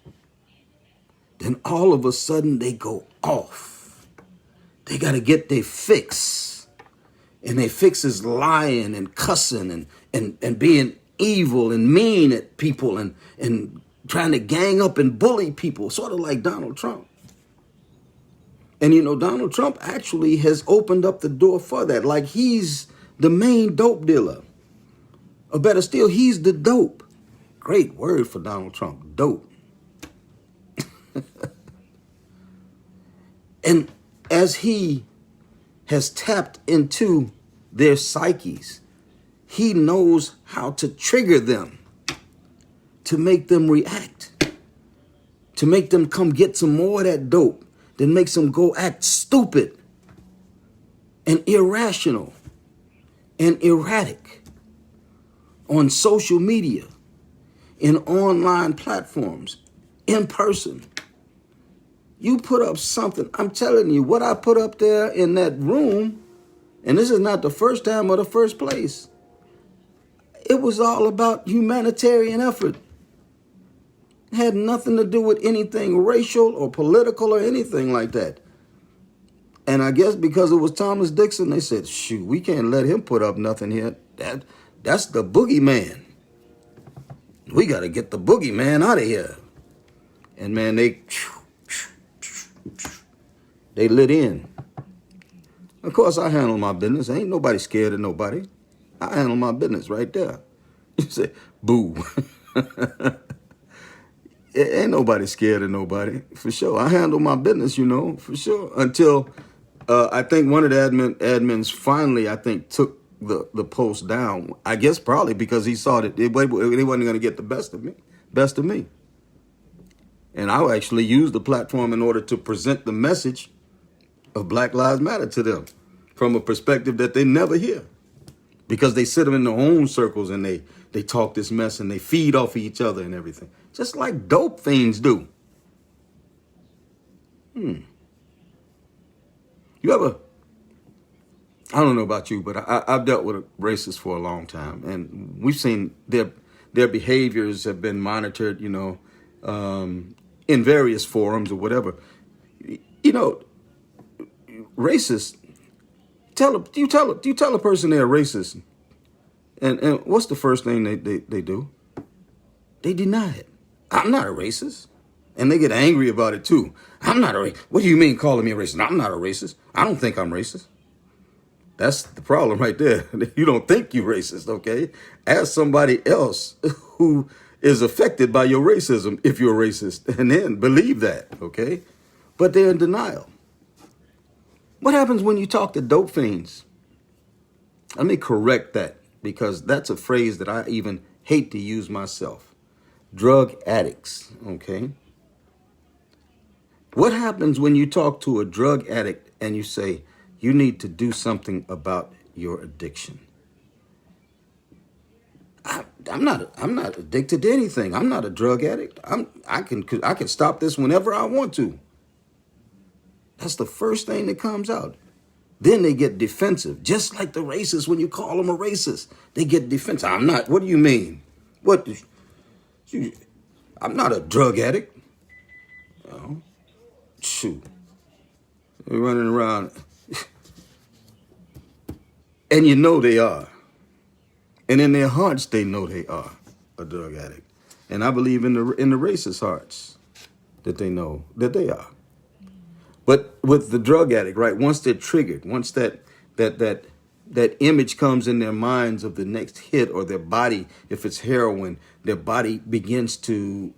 S1: Then all of a sudden they go off. They got to get their fix. And their fix is lying and cussing and being evil and mean at people and trying to gang up and bully people, sort of like Donald Trump. And Donald Trump actually has opened up the door for that. Like he's the main dope dealer. Or better still, he's the dope. Great word for Donald Trump, dope. And as he has tapped into their psyches, he knows how to trigger them, to make them react, to make them come get some more of that dope, that makes them go act stupid and irrational and erratic on social media, in online platforms, in person. You put up something, I'm telling you, what I put up there in that room, and this is not the first time or the first place, it was all about humanitarian effort. It had nothing to do with anything racial or political or anything like that. And I guess because it was Thomas Dixon, they said, shoot, we can't let him put up nothing here. That's the boogeyman. We got to get the boogeyman out of here. And man, they lit in. Of course, I handle my business. Ain't nobody scared of nobody. I handle my business right there. You say, boo. Ain't nobody scared of nobody, for sure. I handle my business, for sure. Until I think one of the admins finally, I think, took the post down. I guess probably because he saw that they wasn't going to get the best of me. And I actually used the platform in order to present the message of Black Lives Matter to them from a perspective that they never hear. Because they sit them in their own circles and they talk this mess and they feed off of each other and everything. Just like dope fiends do. You ever, I don't know about you, but I've dealt with racists for a long time. And we've seen their behaviors have been monitored, in various forums or whatever. Racist, you tell a person they're racist, And what's the first thing they do? They deny it. I'm not a racist. And they get angry about it too. I'm not a racist. What do you mean calling me a racist? I'm not a racist. I don't think I'm racist. That's the problem right there. You don't think you're racist, okay? Ask somebody else who is affected by your racism if you're a racist, and then believe that, okay? But they're in denial. What happens when you talk to dope fiends? Let me correct that, because that's a phrase that I even hate to use myself. Drug addicts, okay? What happens when you talk to a drug addict and you say, you need to do something about your addiction? I'm not addicted to anything. I'm not a drug addict. I can stop this whenever I want to. That's the first thing that comes out. Then they get defensive, just like the racists. When you call them a racist, they get defensive. I'm not. What do you mean? What? I'm not a drug addict. Oh, shoot. They're running around. And you know they are. And in their hearts, they know they are a drug addict. And I believe in the racist hearts that they know that they are. But with the drug addict, right, once they're triggered, once that image comes in their minds of the next hit, or their body, if it's heroin, their body begins to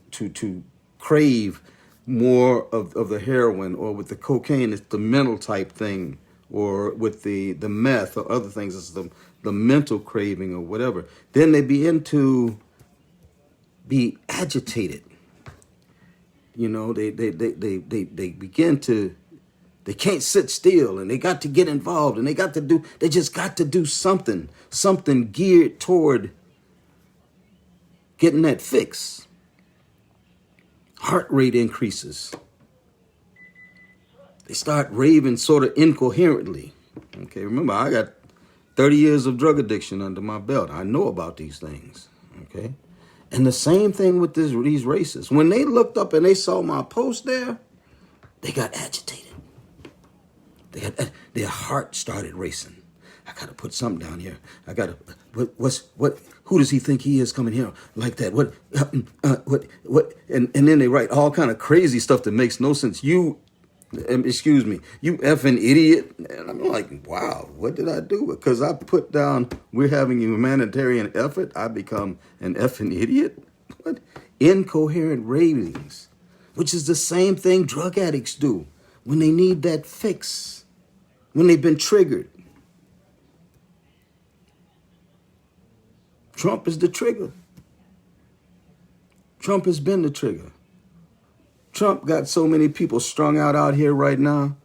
S1: crave more of the heroin, or with the cocaine, it's the mental type thing, or with the meth or other things, it's the mental craving or whatever. Then they begin to be agitated. You know, they begin to, they can't sit still, and they got to get involved, and they just got to do something geared toward getting that fix. Heart rate increases. They start raving sort of incoherently. Okay, remember, I got 30 years of drug addiction under my belt. I know about these things, okay? And the same thing with these racists. When they looked up and they saw my post there, they got agitated. Their heart started racing. I got to put something down here. I got to, who does he think he is coming here like that? What, and then they write all kind of crazy stuff that makes no sense. You effing idiot. And I'm like, wow, what did I do? Because I put down, we're having a humanitarian effort, I become an effing idiot? What? Incoherent ravings, which is the same thing drug addicts do when they need that fix, when they've been triggered. Trump is the trigger. Trump has been the trigger. Trump got so many people strung out here right now.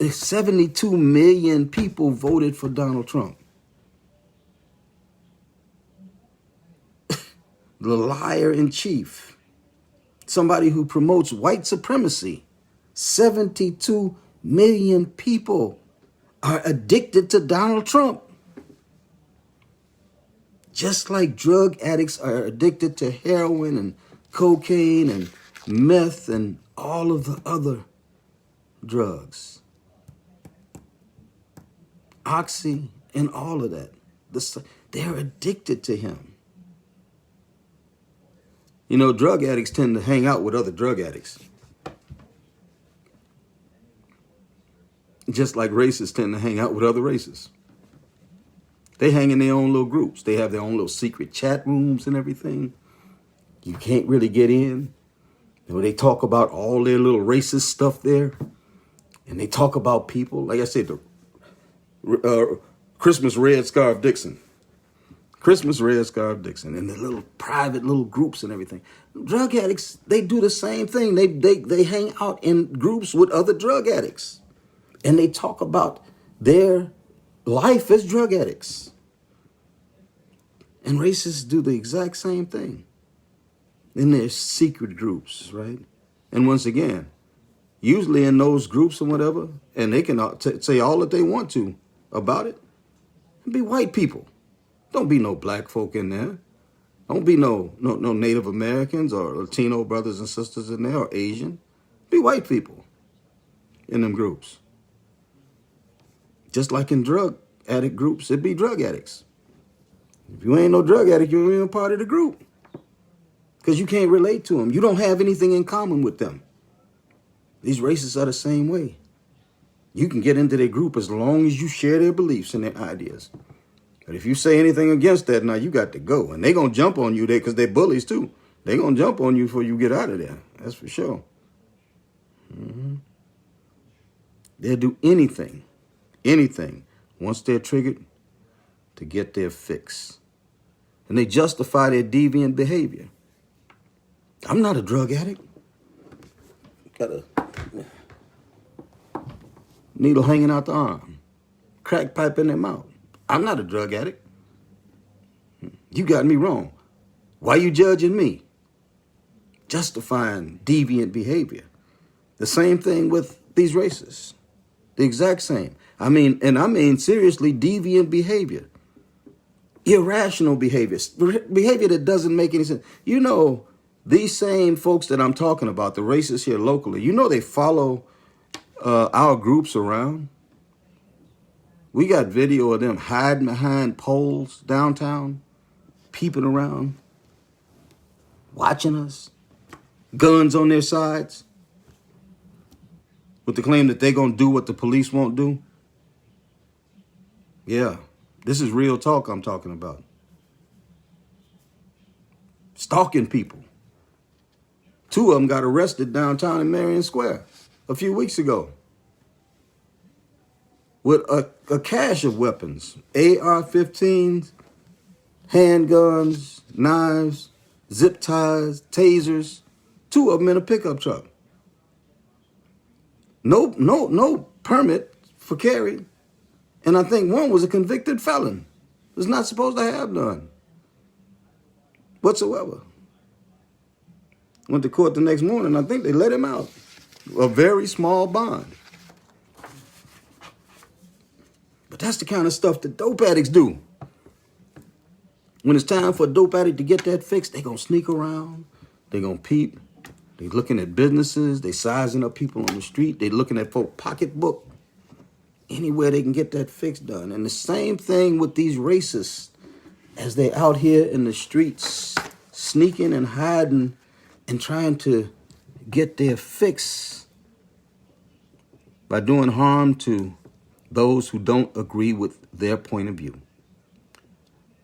S1: 72 million people voted for Donald Trump. The liar in chief. Somebody who promotes white supremacy. 72 million people are addicted to Donald Trump. Just like drug addicts are addicted to heroin and cocaine and meth and all of the other drugs. Oxy and all of that. They're addicted to him. You know, drug addicts tend to hang out with other drug addicts. Just like racists tend to hang out with other racists. They hang in their own little groups. They have their own little secret chat rooms and everything. You can't really get in. You know, they talk about all their little racist stuff there. And they talk about people. Like I said, the Christmas Red Scarf Dixon. Christmas Red Scarf Dixon. And the little private little groups and everything. Drug addicts, they do the same thing. They hang out in groups with other drug addicts. And they talk about their life as drug addicts. And racists do the exact same thing. In their secret groups, right? And once again, usually in those groups or whatever, and they can say all that they want to about it, be white people. Don't be no black folk in there. Don't be no Native Americans or Latino brothers and sisters in there, or Asian. Be white people in them groups. Just like in drug addict groups, it'd be drug addicts. If you ain't no drug addict, you ain't a part of the group. Because you can't relate to them. You don't have anything in common with them. These racists are the same way. You can get into their group as long as you share their beliefs and their ideas. But if you say anything against that, now you got to go. And they're going to jump on you there because they're bullies too. They're going to jump on you before you get out of there. That's for sure. They'll do anything, once they're triggered to get their fix. And they justify their deviant behavior. I'm not a drug addict. Got a needle hanging out the arm, crack pipe in their mouth. I'm not a drug addict. You got me wrong. Why you judging me? Justifying deviant behavior. The same thing with these racists. The exact same. I mean seriously deviant behavior. Irrational behavior. Behavior that doesn't make any sense. You know, these same folks that I'm talking about, the racists here locally, you know they follow our groups around. We got video of them hiding behind poles downtown, peeping around, watching us, guns on their sides, with the claim that they're going to do what the police won't do. Yeah, this is real talk I'm talking about. Stalking people. 2 of them got arrested downtown in Marion Square a few weeks ago with a cache of weapons, AR-15s, handguns, knives, zip ties, tasers, 2 of them in a pickup truck. No permit for carry. And I think 1 was a convicted felon. Was not supposed to have none whatsoever. Went to court the next morning. I think they let him out. A very small bond. But that's the kind of stuff that dope addicts do. When it's time for a dope addict to get that fix, they're going to sneak around. They're going to peep. They're looking at businesses. They're sizing up people on the street. They're looking at folk pocketbook. Anywhere they can get that fix done. And the same thing with these racists as they're out here in the streets, sneaking and hiding and trying to get their fix by doing harm to those who don't agree with their point of view.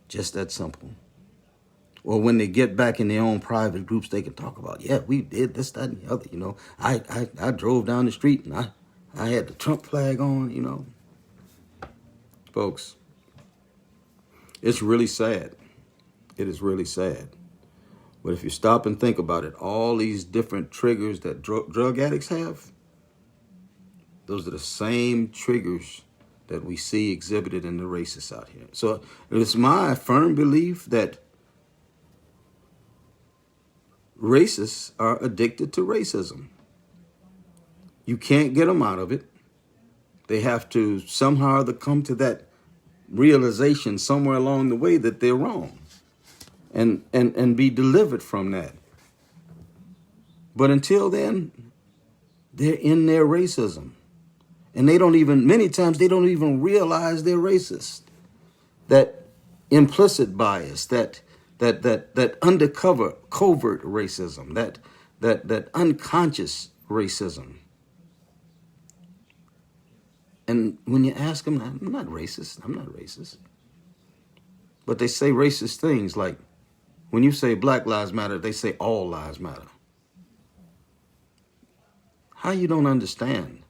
S1: Just that simple. Or when they get back in their own private groups, they can talk about, yeah, we did this, that, and the other. You know, I drove down the street and I had the Trump flag on, you know. Folks, it's really sad. It is really sad. But if you stop and think about it, all these different triggers that drug addicts have, those are the same triggers that we see exhibited in the racists out here. So it's my firm belief that racists are addicted to racism. You can't get them out of it. They have to somehow come to that realization somewhere along the way that they're wrong and be delivered from that. But until then, they're in their racism. And many times they don't even realize they're racist. That implicit bias, that undercover, covert racism, that unconscious racism. And when you ask them, I'm not racist. But they say racist things like, when you say Black Lives Matter, they say all lives matter. How you don't understand?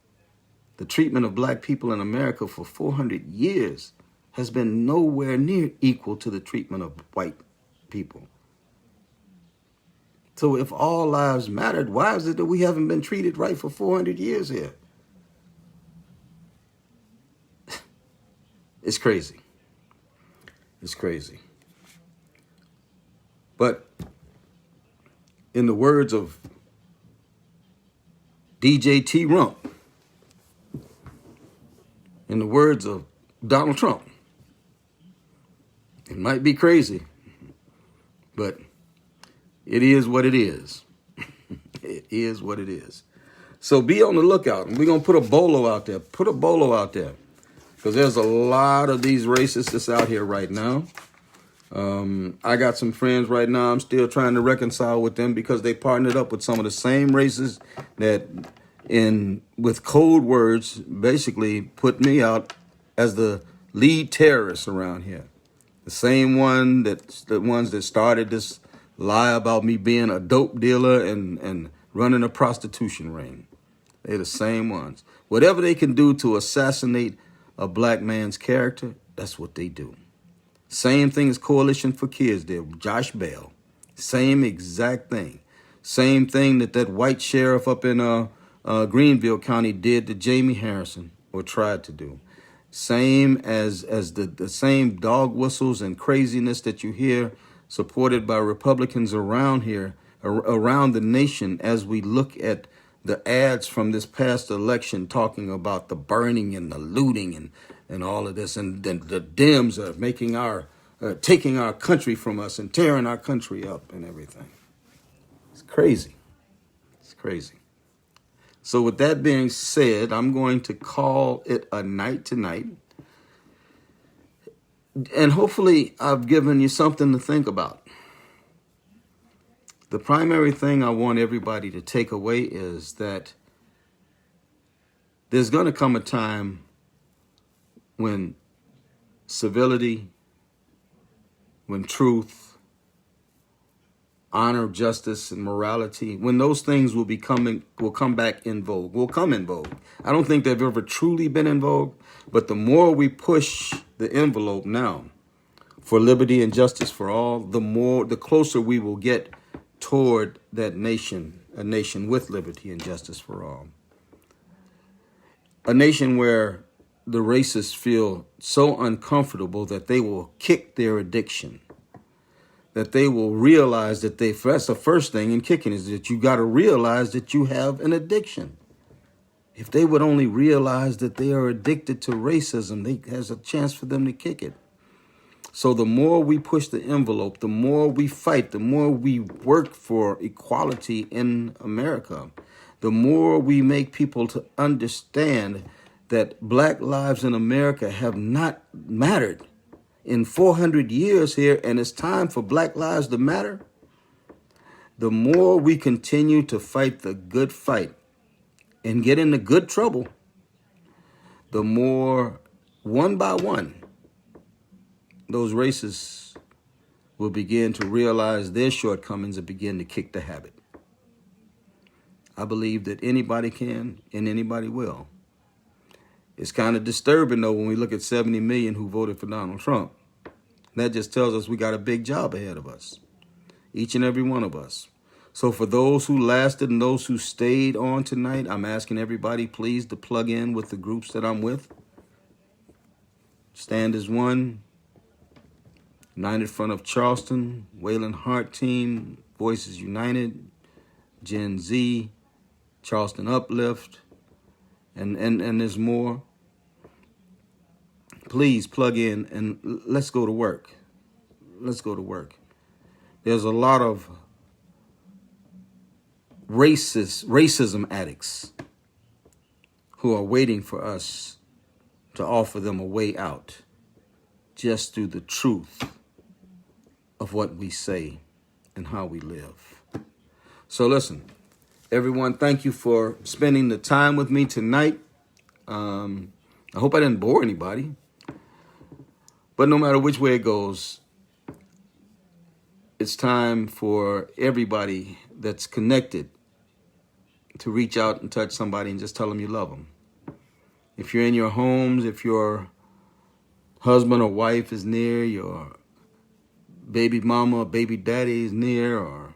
S1: The treatment of black people in America for 400 years has been nowhere near equal to the treatment of white people. So if all lives mattered, why is it that we haven't been treated right for 400 years here? It's crazy. It's crazy. But in the words of DJ T-Rump, in the words of Donald Trump, it might be crazy, but it is what it is. It is what it is. So be on the lookout. And we're going to put a bolo out there. Put a bolo out there. Because there's a lot of these racists that's out here right now. I got some friends right now I'm still trying to reconcile with them because they partnered up with some of the same races that with code words basically put me out as the lead terrorist around here. The same the ones that started this lie about me being a dope dealer and running a prostitution ring. They're the same ones. Whatever they can do to assassinate a black man's character, that's what they do. Same thing as Coalition for Kids did, Josh Bell. Same exact thing. Same thing that white sheriff up in Greenville County did to Jamie Harrison, or tried to do. Same as the same dog whistles and craziness that you hear supported by Republicans around here, around the nation, as we look at the ads from this past election talking about the burning and the looting and all of this, and then the Dems are making taking our country from us and tearing our country up and everything. It's crazy. It's crazy. So with that being said, I'm going to call it a night tonight. And hopefully I've given you something to think about. The primary thing I want everybody to take away is that there's going to come a time when civility, when truth, honor, justice, and morality, when those things will come back in vogue, will come in vogue. I don't think they've ever truly been in vogue, but the more we push the envelope now for liberty and justice for all, the closer we will get toward that nation, a nation with liberty and justice for all. A nation where the racists feel so uncomfortable that they will kick their addiction, that they will realize that that's the first thing in kicking, is that you got to realize that you have an addiction. If they would only realize that they are addicted to racism, there's a chance for them to kick it. So the more we push the envelope, the more we fight, the more we work for equality in America, the more we make people to understand that black lives in America have not mattered in 400 years here, and it's time for black lives to matter. The more we continue to fight the good fight and get into good trouble, the more, one by one, those racists will begin to realize their shortcomings and begin to kick the habit. I believe that anybody can and anybody will. It's kind of disturbing, though, when we look at 70 million who voted for Donald Trump. That just tells us we got a big job ahead of us, each and every one of us. So for those who lasted and those who stayed on tonight, I'm asking everybody, please, to plug in with the groups that I'm with. Stand as One, United Front of Charleston, Wayland Hart Team, Voices United, Gen Z, Charleston Uplift, and there's more. Please plug in and let's go to work. Let's go to work. There's a lot of racism addicts who are waiting for us to offer them a way out just through the truth of what we say and how we live. So listen, everyone, thank you for spending the time with me tonight. I hope I didn't bore anybody. But no matter which way it goes, it's time for everybody that's connected to reach out and touch somebody and just tell them you love them. If you're in your homes, if your husband or wife is near, your baby mama or baby daddy is near, or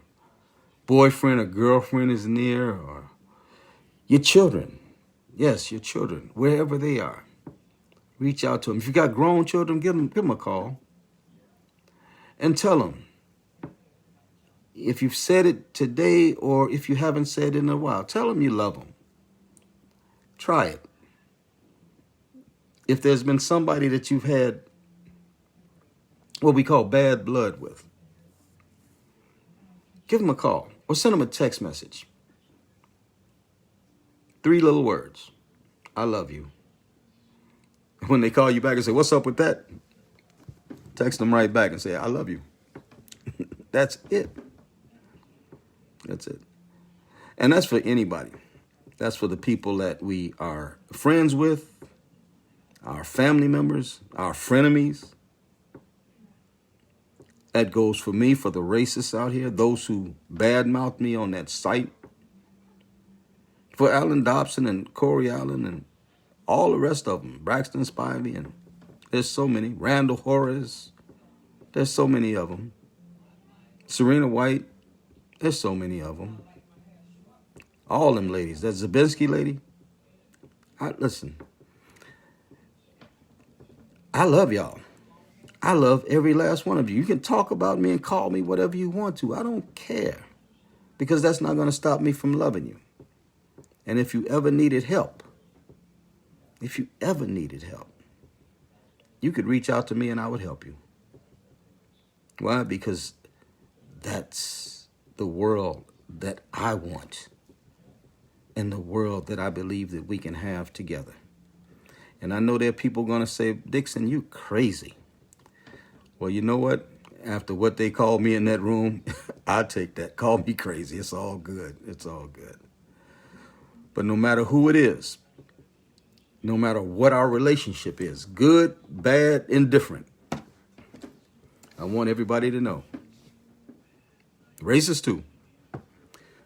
S1: boyfriend or girlfriend is near, or your children, yes, your children, wherever they are, reach out to them. If you got grown children, give them a call and tell them. If you've said it today or if you haven't said it in a while, tell them you love them. Try it. If there's been somebody that you've had what we call bad blood with, give them a call or send them a text message. 3 little words. I love you. When they call you back and say, what's up with that? Text them right back and say, I love you. That's it. That's it. And that's for anybody. That's for the people that we are friends with, our family members, our frenemies. That goes for me, for the racists out here, those who badmouth me on that site. For Alan Dobson and Corey Allen and all the rest of them, Braxton Spivey, and there's so many. Randall Horace, there's so many of them. Serena White, there's so many of them. All them ladies. That Zabinski lady, listen, I love y'all. I love every last one of you. You can talk about me and call me whatever you want to. I don't care, because that's not going to stop me from loving you. And if you ever needed help, you could reach out to me and I would help you. Why? Because that's the world that I want, and the world that I believe that we can have together. And I know there are people going to say, Dixon, you crazy. Well, you know what? After what they called me in that room, I take that. Call me crazy. It's all good. It's all good. But no matter who it is, no matter what our relationship is, good, bad, indifferent, I want everybody to know, racist too,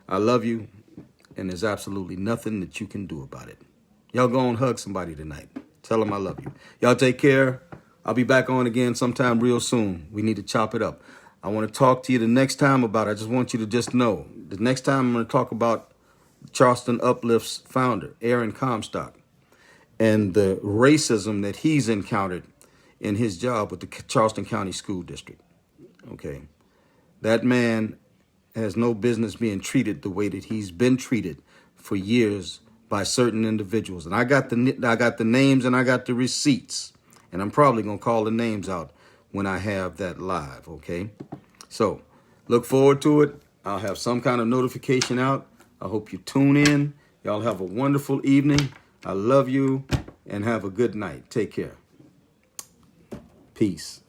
S1: I love you, and there's absolutely nothing that you can do about it. Y'all go and hug somebody tonight. Tell them I love you. Y'all take care. I'll be back on again sometime real soon. We need to chop it up. I want to talk to you the next time about it. I just want you to just know, the next time I'm going to talk about Charleston Uplift's founder, Aaron Comstock, and the racism that he's encountered in his job with the Charleston County School District. Okay. That man has no business being treated the way that he's been treated for years by certain individuals. And I got the names and I got the receipts. And I'm probably going to call the names out when I have that live, okay? So look forward to it. I'll have some kind of notification out. I hope you tune in. Y'all have a wonderful evening. I love you, and have a good night. Take care. Peace.